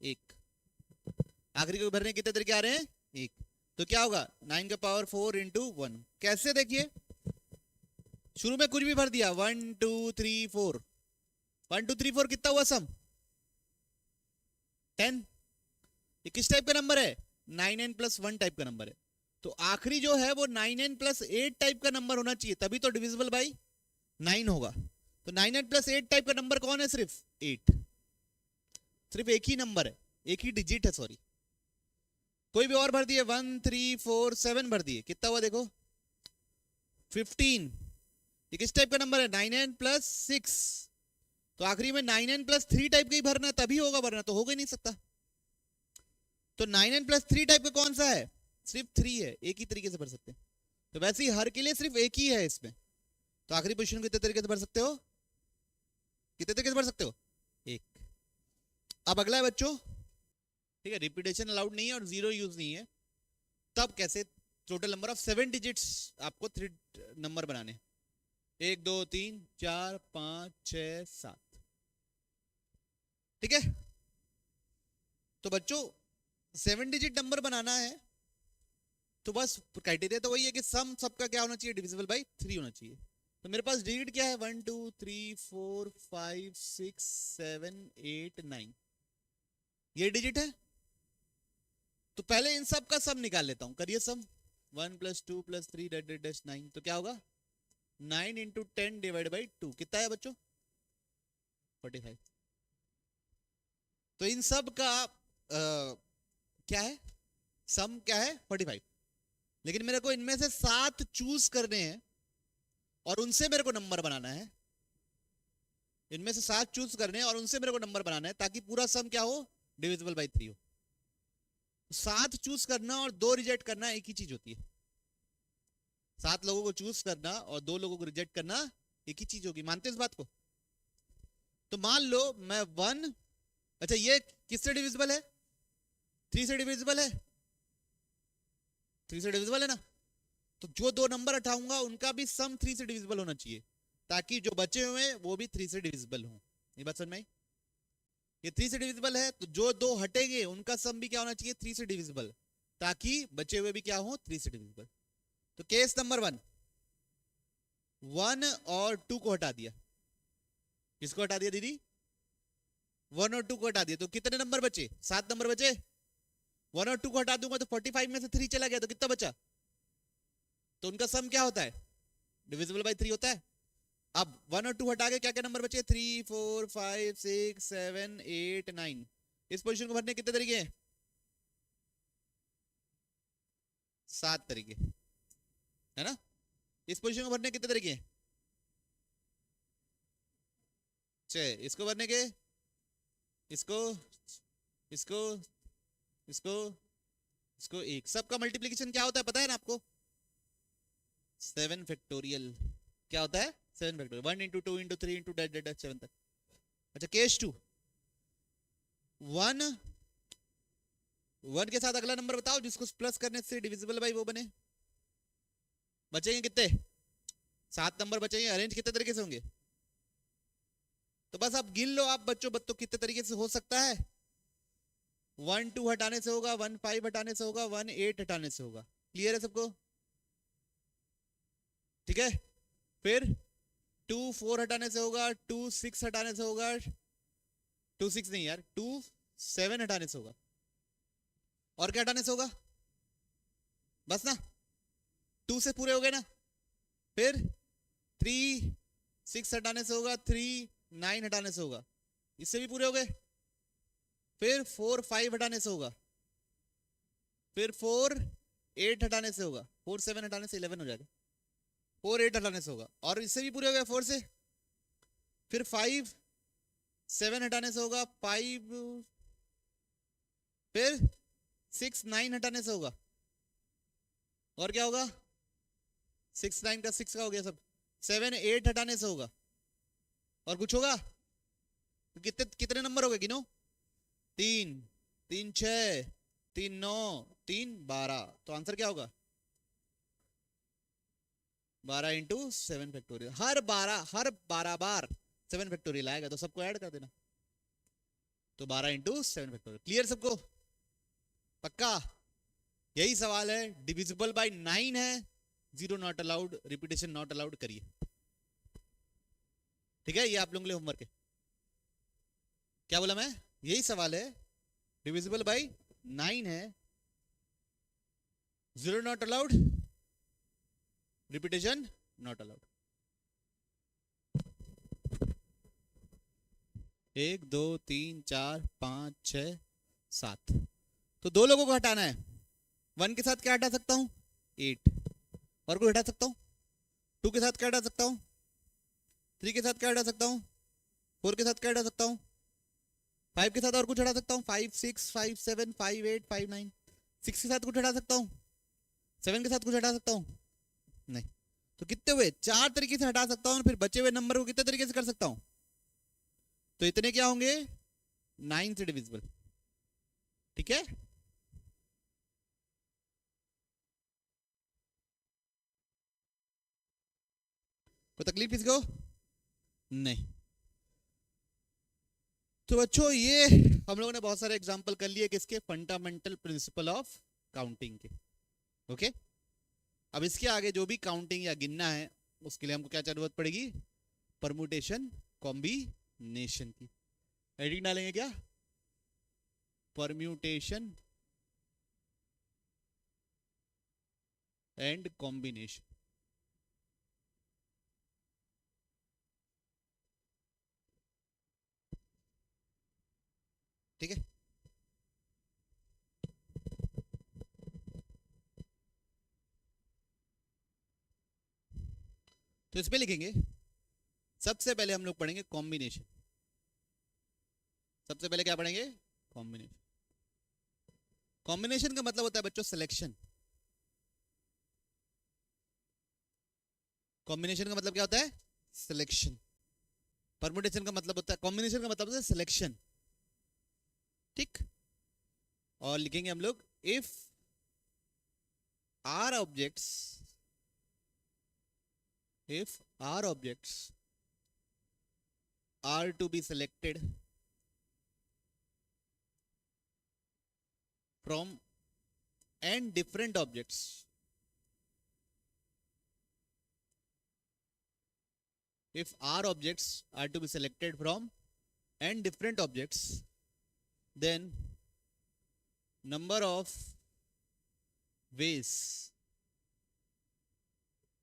1। आखिरी के भरने कितने तरीके आ रहे हैं? 1। तो क्या होगा? 9 का पावर 4 इंटू 1। कैसे? देखिए, शुरू में कुछ भी भर दिया, 1 2 3 4, 1 2 3 4, कितना हुआ सम? 10। ये किस टाइप का नंबर है? 9n+1 टाइप का नंबर है। तो आखिरी जो है वो 9n+8 टाइप का नंबर होना चाहिए, तभी तो डिविजिबल बाय 9 होगा। तो 9n+8 टाइप का नंबर कौन है? सिर्फ 8। सिर्फ एक ही नंबर है, एक ही डिजिट है, सॉरी। कोई भी और भर दिए, 1 3 4 7 भर दिए, कितना हुआ देखो? 15। ये किस टाइप का नंबर है? 9n+6। तो आखिरी में 9n+3 टाइप का ही भरना है, तभी होगा, भरना तो होगा ही नहीं सकता। तो 9n+3 टाइप का कौन सा है? सिर्फ 3 है, एक ही तरीके से भर सकते हैं। तो वैसे ही हर के लिए सिर्फ एक ही है इसमें। तो आखिरी पोजीशन को कितने तरीके से भर सकते हो? कितने तरीके से भर सकते हो? 1। अब अगला है बच्चों, ठीक है, रिपीटेशन अलाउड नहीं है और 0 यूज नहीं है, तब कैसे टोटल नंबर ऑफ 7 डिजिट्स आपको 3 नंबर बनाने, 1 2 3 4 5 6 7। ठीक है, तो बच्चों 7 डिजिट नंबर बनाना है तो बस क्राइटेरिया तो वही है कि सम सबका क्या होना चाहिए, डिविजिबल बाई 3 होना चाहिए। तो मेरे पास डिजिट क्या है, 1 2 3 4 5 6 7 8 9, ये डिजिट है। तो पहले इन सब का सम निकाल लेता हूं, करिए सम। 1 + 2 + 3 9, तो क्या होगा 9 × 10 / 2, कितना है बच्चों 45। तो इन सब का क्या है, सम क्या है 45। लेकिन मेरे को इनमें से 7 चूज करने हैं और उनसे मेरे को नंबर बनाना है। इनमें से 7 चूज करने हैं और उनसे मेरे को नंबर बनाना है ताकि पूरा सम क्या हो, डिविजिबल बाई 3 हो। 7 चूज करना और 2 रिजेक्ट करना एक ही चीज होती है। 7 लोगों को चूज करना और 2 लोगों को रिजेक्ट करना एक ही चीज होगी, मानते हो इस बात को? तो मान लो मैं 1, अच्छा ये किससे डिविजिबल है, 3 से डिविजिबल है, 3 से डिविजिबल है ना। तो जो 2 नंबर उठाऊंगा उनका भी सम 3 से डिविजिबल होना चाहिए ताकि जो बचे हुए वो भी 3 से डिविजिबल हो। ये बात समझ में आई? ये 3 से डिविजिबल है तो जो 2 हटेंगे उनका सम भी क्या होना चाहिए, 3 से डिविजिबल, ताकि बचे हुए भी क्या हो, 3 से डिविजिबल। तो केस नंबर 1, 1 और 2 को हटा दिया। किसको हटा दिया दीदी? 1 और 2 को हटा दिया, तो कितने नंबर बचे, 7 नंबर बचे। 1 और 2 को हटा दूंगा तो 45 में से 3 चला गया, तो कितना बचा? तो उनका सम क्या होता है, डिविजिबल बाई 3 होता है। अब 1 और 2 हटा के क्या क्या नंबर बचे, 3 4 5 6 7 8 9। इस पोजीशन को भरने कितने तरीके हैं, 7 तरीके है ना। इस पोजीशन को भरने कितने तरीके हैं, 6। इसको भरने के, इसको इसको इसको इसको 1। सबका मल्टीप्लीकेशन क्या होता है पता है ना आपको, 7 फैक्टोरियल। क्या होता है 7 फैक्टोरियल, 1 × 2 × 3 × डेट 7 तक। अच्छा केस 2, 1 के साथ अगला नंबर बताओ जिसको प्लस करने से डिविजिबल बाई वो बने। बचेंगे कितने, 7 नंबर बचेंगे। अरेंज कितने तरीके से होंगे, तो बस आप गिन लो आप बच्चों कितने तरीके से हो सकता है। 1 2 हटाने से होगा, 1 5 हटाने से होगा, 1 8 हटाने से होगा। क्लियर है सबको? ठीक है, फिर 2 4 हटाने से होगा, 2 6 हटाने से होगा, 2 6 नहीं यार, 2 7 हटाने से होगा, और क्या हटाने से होगा, बस ना 2 से पूरे हो गए ना। फिर 3 6 हटाने से होगा, 3 9 हटाने से होगा, इससे भी पूरे हो गए। फिर 4 5 हटाने से होगा, फिर 4 8 हटाने से होगा, 4 7 हटाने से 11 हो जाएगा, 4 8 हटाने से होगा, और इससे भी पूरे हो गए 4 से। फिर 5 7 हटाने से होगा, 5, फिर 6 9 हटाने से होगा, और क्या होगा, 6 9 का 6 का हो गया सब। 7 8 हटाने से होगा, और कुछ होगा, कितने कितने नंबर हो गए गिनो, 3 3 6 3 9 3 12। तो आंसर क्या होगा 12 × 7 फैक्टोरियल। हर 12 बार 7 फैक्टोरियल आएगा तो सबको ऐड कर देना, तो 12 × 7 फैक्टोरियल। क्लियर सबको, पक्का? यही सवाल है, डिविजिबल बाय 9 है, 0 not allowed, repetition not allowed. करिए, ठीक है, ये आप लोगों के लिए होमवर्क है। क्या बोला मैं, यही सवाल है, डिविजिबल बाय 9 है, 0 not allowed, repetition not allowed. 1 2 3 4 5 6 7। तो 2 लोगों को हटाना है। 1 के साथ क्या हटा सकता हूं, 8। और कोई हटा सकता हूं, 2 के साथ क्या हटा सकता हूं, 3 के साथ क्या हटा सकता हूं, 4 के साथ क्या हटा सकता हूं, 5 के साथ और कुछ हटा सकता हूं, 5 6 5 7 5 8 5 9। 6 के साथ कुछ हटा सकता हूं, 7 के साथ कुछ हटा सकता हूं, नहीं। तो कितने हुए, 4 तरीके से हटा सकता हूं। फिर बचे हुए नंबर को कितने तरीके से कर सकता हूं, तो इतने क्या होंगे, 9 से डिविजिबल। ठीक है, कोई तकलीफ किसी को? नहीं। तो बच्चों ये हम लोगों ने बहुत सारे एग्जांपल कर लिए किसके? फंडामेंटल प्रिंसिपल ऑफ काउंटिंग के। ओके, अब इसके आगे जो भी काउंटिंग या गिनना है उसके लिए हमको क्या जरूरत पड़ेगी? परमुटेशन कॉम्बिनेशन की। एडिंग डालेंगे क्या? Permutation and combination. ठीक है, तो इस पे लिखेंगे सबसे पहले हम लोग पढ़ेंगे कॉम्बिनेशन। सबसे पहले क्या पढ़ेंगे? कॉम्बिनेशन। कॉम्बिनेशन का मतलब होता है बच्चों सिलेक्शन। कॉम्बिनेशन का मतलब क्या होता है? सिलेक्शन। परमुटेशन का मतलब होता है, कॉम्बिनेशन का मतलब होता है सिलेक्शन। ठीक, और लिखेंगे हम लोग if are objects, if R objects are to be selected from n different objects, if R objects are to be selected from n different objects, then number of ways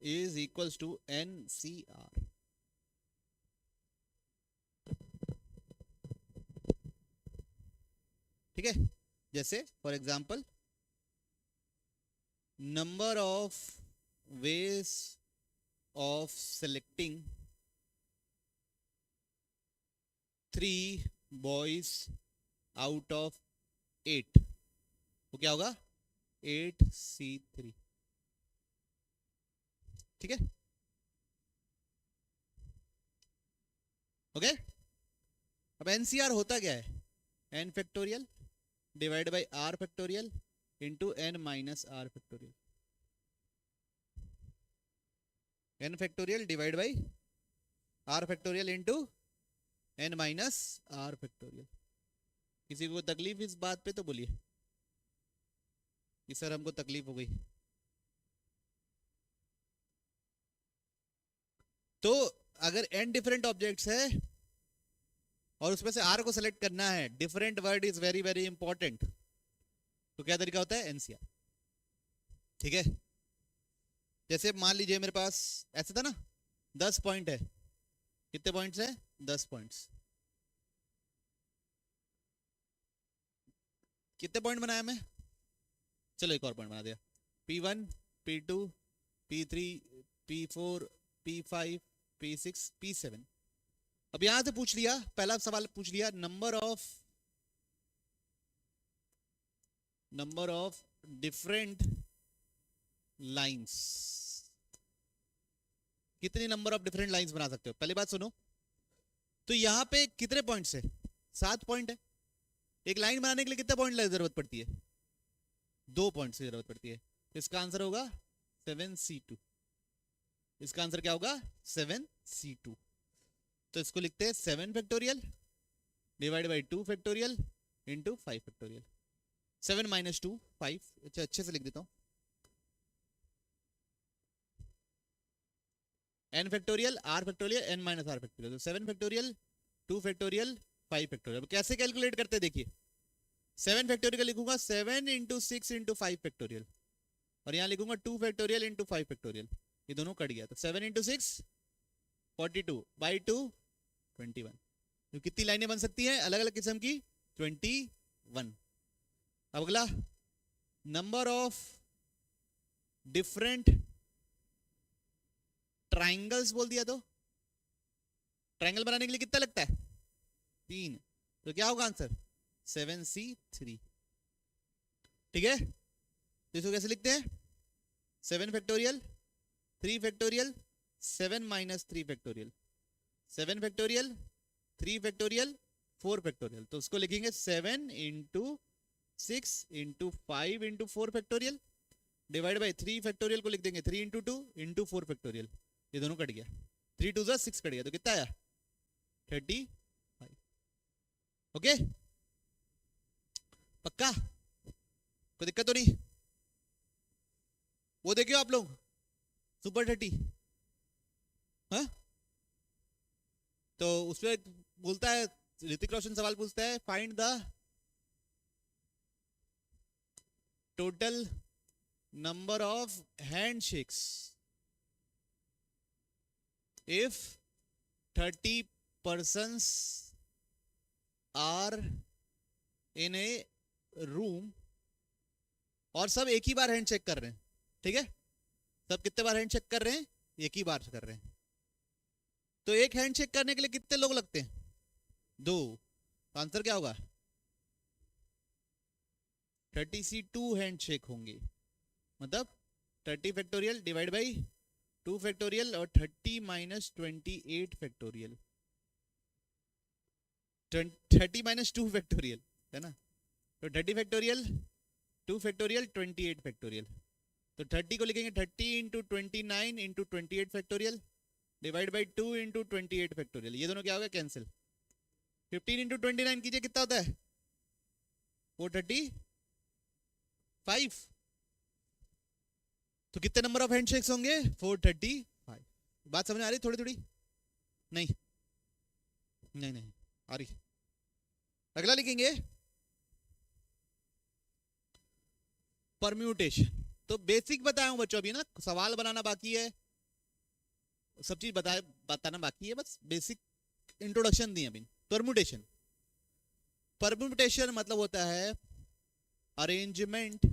is equals to NCR. ठीक है, जैसे for example number of ways of selecting 3 boys out of 8, वो क्या होगा? 8C3। ठीक है, okay. अब NCR होता क्या है? n factorial divide by r factorial into n minus r factorial. n factorial divide by r factorial into n minus r factorial. किसी को तकलीफ इस बात पे तो बोलिए कि सर हमको तकलीफ हो गई। तो अगर n डिफरेंट ऑब्जेक्ट्स है और उसमें से r को सेलेक्ट करना है, different word is very very important, तो क्या तरीका होता है? एनसीआर। ठीक है, जैसे मान लीजिए मेरे पास ऐसे था ना, 10 पॉइंट है। कितने पॉइंट्स है? 10 पॉइंट्स। कितने पॉइंट बनाया मैं? चलो एक और पॉइंट बना दिया। P1, P2, P3, P4, P5, P6, P7। अब यहां से पूछ लिया, पहला सवाल पूछ लिया नंबर ऑफ डिफरेंट लाइंस। कितनी नंबर ऑफ डिफरेंट लाइंस बना सकते हो? पहली बात सुनो, तो यहां पे कितने पॉइंट्स है? 7 पॉइंट है। एक लाइन बनाने के लिए कितने पॉइंट की जरूरत पड़ती है? 2 पॉइंट्स की जरूरत पड़ती है। तो इसका आंसर होगा 7C2। इसका आंसर क्या होगा? 7C2। तो इसको लिखते हैं 7 factorial divide by 2 factorial into 5 factorial. 7 minus 2 5। अच्छा, अच्छे से लिख देता हूं, n factorial r factorial n minus r factorial. तो 7 फैक्टोरियल 2 फैक्टोरियल 5 फैक्टोरियल। कैसे कैलकुलेट करते हैं देखिए, 7 फैक्टोरियल लिखूंगा 7 इंटू 6 इंटू 5 फैक्टोरियल, और यहां लिखूंगा 2 फैक्टोरियल इंटू 5 फैक्टोरियल। ये दोनों कट गया, तो 7 इंटू 6 42 बाई 2 21। तो कितनी लाइनें बन सकती हैं अलग अलग किस्म की? 21। अब अगला, नंबर ऑफ डिफरेंट ट्राइंगल्स बोल दिया, तो ट्राइंगल बनाने के लिए कितना लगता है? 3। तो क्या होगा आंसर? 7C3। ठीक है, तो इसको कैसे लिखते हैं? 7 factorial 3 factorial 7 minus 3 factorial, 7 factorial 3 factorial 4 factorial. तो उसको लिखेंगे 7 into 6 into 5 into 4 factorial divide by 3 factorial को लिख देंगे 3 इंटू 2 इंटू 4 फैक्टोरियल। ये दोनों कट गया। 3 2 6 कट गया तो कितना आया 35। ओके पक्का, कोई दिक्कत तो नहीं? वो देखियो आप लोग सुपर 30, हाँ? तो उसमें बोलता है, ऋतिक रोशन सवाल पूछता है, find the total number of handshakes if 30 persons are in a room, और सब एक ही बार हैंड चेक कर रहे हैं, ठीक है? सब कितने बार हैंड चेक कर रहे हैं? एक ही बार कर रहे हैं। तो एक हैंड चेक करने के लिए कितने लोग लगते हैं? 2। तो आंसर क्या होगा? 32 हैंड चेक होंगे, मतलब 30 फैक्टोरियल डिवाइड बाई 2 फैक्टोरियल और 30 माइनस 28 फैक्टोरियल, 30 माइनस 2 फैक्टोरियल है ना? तो 30 फैक्टोरियल 2 फैक्टोरियल 28 फैक्टोरियल। तो 30 को लिखेंगे 30 into 29 into 28 factorial divide by 2 into 28 factorial. ये दोनों क्या हो गया? कैंसिल। 15 इंटू 29 कीजिए, कितना होता है? 435। तो कितने नंबर ऑफ हैंडशेक्स होंगे? 435। बात समझ आ रही? थोड़ी थोड़ी नहीं नहीं नहीं आ रही। अगला लिखेंगे परम्यूटेशन। तो बेसिक बताया हूं बच्चों, अभी ना सवाल बनाना बाकी है, सब चीज बताना बाकी है, बस बेसिक इंट्रोडक्शन दिए अभी। परम्यूटेशन, परम्यूटेशन मतलब होता है arrangement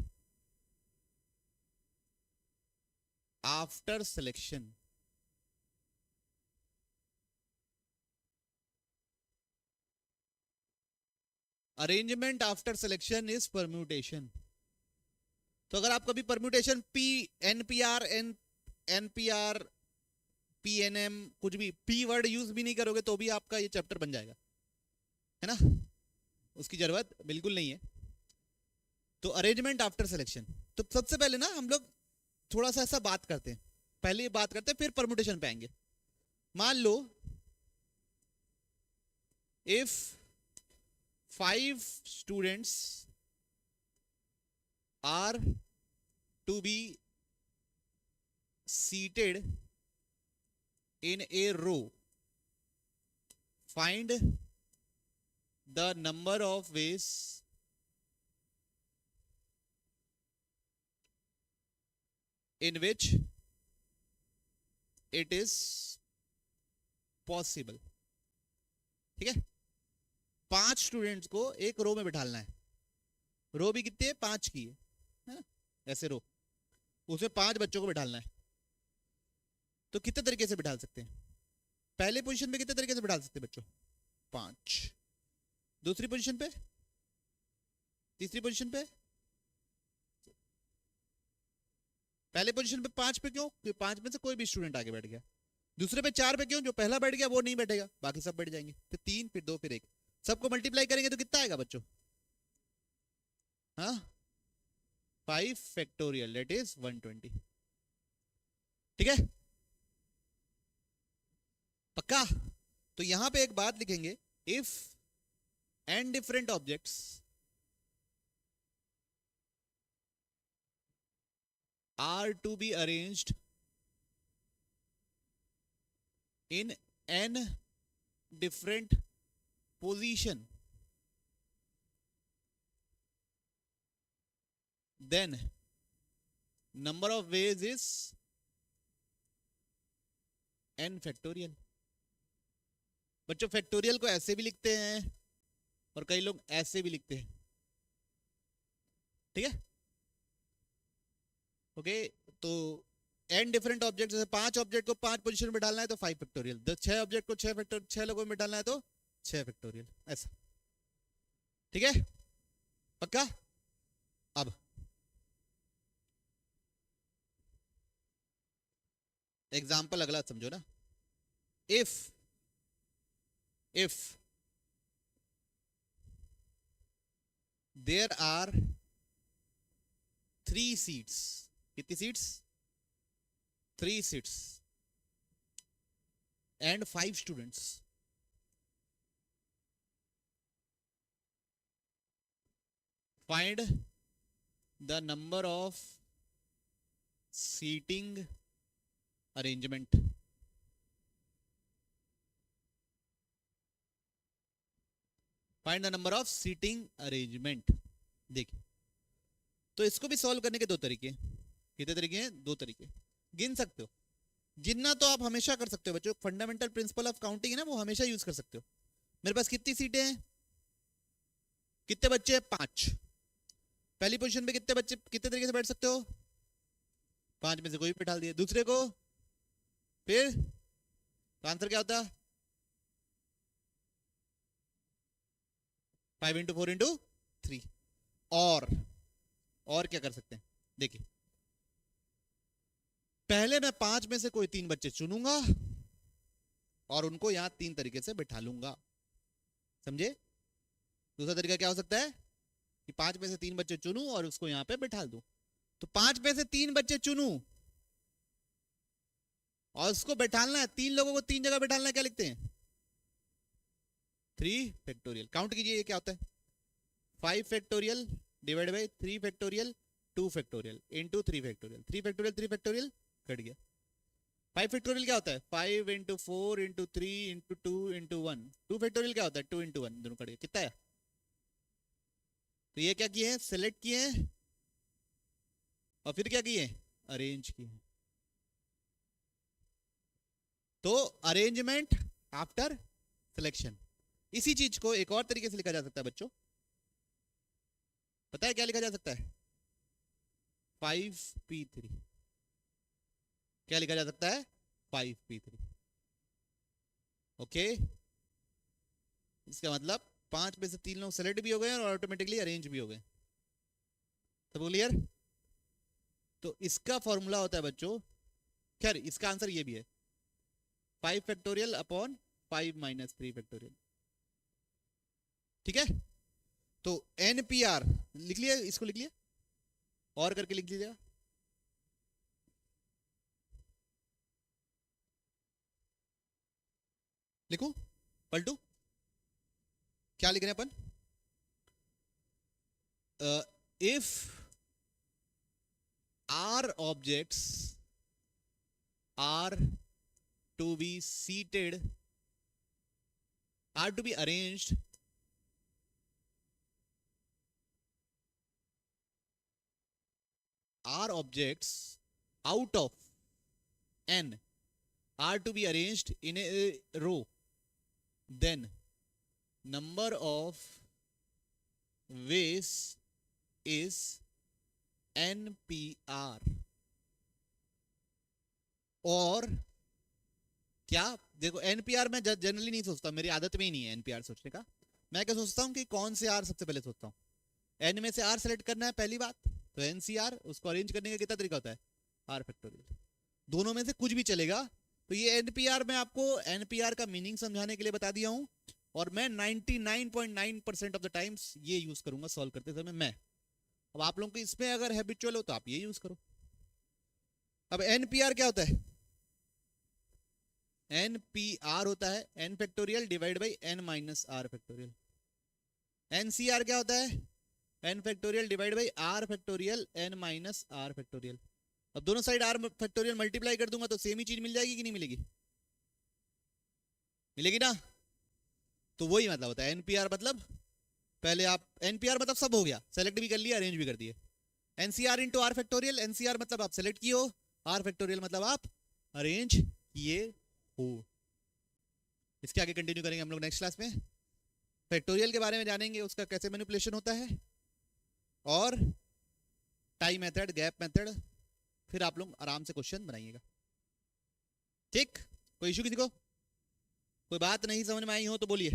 after selection. Arrangement after selection is permutation. तो अगर आप कभी परम्यूटेशन एनपीआर पीएनएम कुछ भी पी वर्ड यूज भी नहीं करोगे तो भी आपका ये चैप्टर बन जाएगा, है ना? उसकी जरूरत बिल्कुल नहीं है। तो अरेंजमेंट आफ्टर सिलेक्शन, तो सबसे पहले ना हम लोग थोड़ा सा ऐसा बात करते हैं, पहले बात करते हैं फिर परम्यूटेशन पे आएंगे। मान लो if 5 students are to be seated in a row, find the number of ways in which it is possible। ठीक है, 5 स्टूडेंट्स को एक रो में बिठालना है। रो भी कितने? 5 की है ना? ऐसे रो, उसमें 5 बच्चों को बिठालना है। तो कितने तरीके से बिठाल सकते हैं? पहले पोजीशन पे कितने तरीके से बिठाल सकते हैं बच्चों? 5। दूसरी पोजीशन पे, तीसरी पोजीशन पे, पहले पोजीशन पे 5 पे क्यों? 5 में से कोई भी स्टूडेंट आगे बैठ गया। दूसरे पे 4 पे क्यों? जो पहला बैठ गया वो नहीं बैठेगा, बाकी सब बैठ जाएंगे। फिर 3, फिर 2, फिर 1, सबको मल्टीप्लाई करेंगे तो कितना आएगा बच्चों? हाँ, 5 फैक्टोरियल दैट इज 120। ठीक है, पक्का? तो यहां पे एक बात लिखेंगे, if n different objects are to be arranged in n different position, then number of ways is n factorial। बच्चों फैक्टोरियल को ऐसे भी लिखते हैं और कई लोग ऐसे भी लिखते हैं, ठीक है? ओके, तो n डिफरेंट ऑब्जेक्ट, जैसे 5 ऑब्जेक्ट को 5 पोजीशन में डालना है तो 5 फैक्टोरियल, 6 ऑब्जेक्ट को 6 फैक्टोरियल, 6 लोगों में डालना है तो 6 फैक्टोरियल, ऐसा। ठीक है, पक्का? अब एग्जाम्पल अगला समझो ना। इफ देयर आर 3 सीट्स, कितनी seats? 3 seats and 5 students. Find the number of seating arrangement. Find the number of seating arrangement. देखिए, तो इसको भी सॉल्व करने के दो तरीके. कितने तरीके हैं? दो तरीके. गिन सकते हो. गिनना तो आप हमेशा कर सकते हो बच्चों. फंडामेंटल प्रिंसिपल ऑफ काउंटिंग है ना, वो हमेशा यूज कर सकते हो. मेरे पास कितनी सीटें हैं? कितने बच्चे हैं? 5. पहली पोजीशन पे कितने बच्चे कितने तरीके से बैठ सकते हो? 5 में से कोई भी बैठा दिया. दूसरे को फिर तो आंसर क्या होता? 5 इंटू 4 इंटू 3. और क्या कर सकते हैं? देखिए, पहले मैं 5 में से कोई 3 बच्चे चुनूंगा और उनको यहां 3 तरीके से बैठा लूंगा. समझे? दूसरा तरीका क्या हो सकता है कि 5 में से 3 बच्चे चुनूं और उसको यहां पे बैठा दूं. तो 5 में से 3 बच्चे चुनूं और उसको बैठाना है. 3 लोगों को 3 जगह बैठाना है. क्या लिखते हैं? 3 फैक्टोरियल. काउंट कीजिए, ये क्या होता है? 5 factorial divide by 3 factorial 2 factorial into 3 factorial. 3 factorial cut गया. 5 फैक्टोरियल क्या होता है? 5 into 4 into 3 into 2 into 1. 2 factorial क्या होता है? 2 इंटू 1. दोनों कट गया. कितना है? तो ये क्या किए हैं? सेलेक्ट किए हैं और फिर क्या किए? अरेंज किए. तो अरेंजमेंट आफ्टर सिलेक्शन. इसी चीज को एक और तरीके से लिखा जा सकता है बच्चों. पता है क्या लिखा जा सकता है? 5p3. क्या लिखा जा सकता है? 5p3. ओके, इसका मतलब 5 में से 3 लोग सेलेक्ट भी हो गए और ऑटोमेटिकली अरेंज भी हो गए. सब क्लियर? तो इसका फॉर्मूला होता है बच्चों, खैर इसका आंसर ये भी है, 5 फैक्टोरियल अपॉन 5 माइनस 3 फैक्टोरियल. ठीक है? तो NPR लिख लिया, इसको लिख लिया और करके लिख लीजिएगा. लिखो, पलटू. क्या लिख रहे हैं अपन? If are objects are to be seated, are to be arranged R objects out of N are to be arranged in a row, then number of ways is NPR. और क्या? देखो, NPR मैं जनरली नहीं सोचता, मेरी आदत में ही नहीं है NPR सोचने का. मैं क्या सोचता हूं कि कौन से R सबसे पहले सोचता हूं. N में से R सेलेक्ट करना है पहली बात, तो NCR. उसको अरेंज करने का कितना तरीका होता है? R factorial. दोनों में से कुछ भी चलेगा. तो ये NPR मैं आपको NPR का मीनिंग समझाने के लिए बता दिया हूं और मैं 99.9% ऑफ द टाइम्स ये यूज करूंगा सॉल्व करते समय मैं. अब आप लोगों को इसमें अगर हैबिचुअल हो तो आप ये यूज करो. अब NPR क्या होता है? NPR होता है N factorial divide by N minus R factorial. NCR क्या होता है? N factorial divide by R factorial N minus R factorial. अब दोनों साइड R फैक्टोरियल मल्टीप्लाई कर दूंगा तो सेम ही चीज मिल जाएगी कि नहीं मिलेगी? मिलेगी ना. तो वही मतलब होता है NPR. मतलब पहले आप NPR मतलब सब हो गया, सेलेक्ट भी कर लिया, अरेंज भी कर दिए. NCR into R factorial. NCR मतलब आप सेलेक्ट किए हो, R फैक्टोरियल मतलब आप अरेंज किए हो. इसके आगे कंटिन्यू करेंगे हम लोग नेक्स्ट क्लास में. फैक्टोरियल के बारे में जानेंगे, उसका कैसे मैनिपुलेशन होता है और टाई मेथड, गैप मेथड. फिर आप लोग आराम से क्वेश्चन बनाइएगा. ठीक? कोई इशू किसी को? कोई बात नहीं समझ में आई हो तो बोलिए.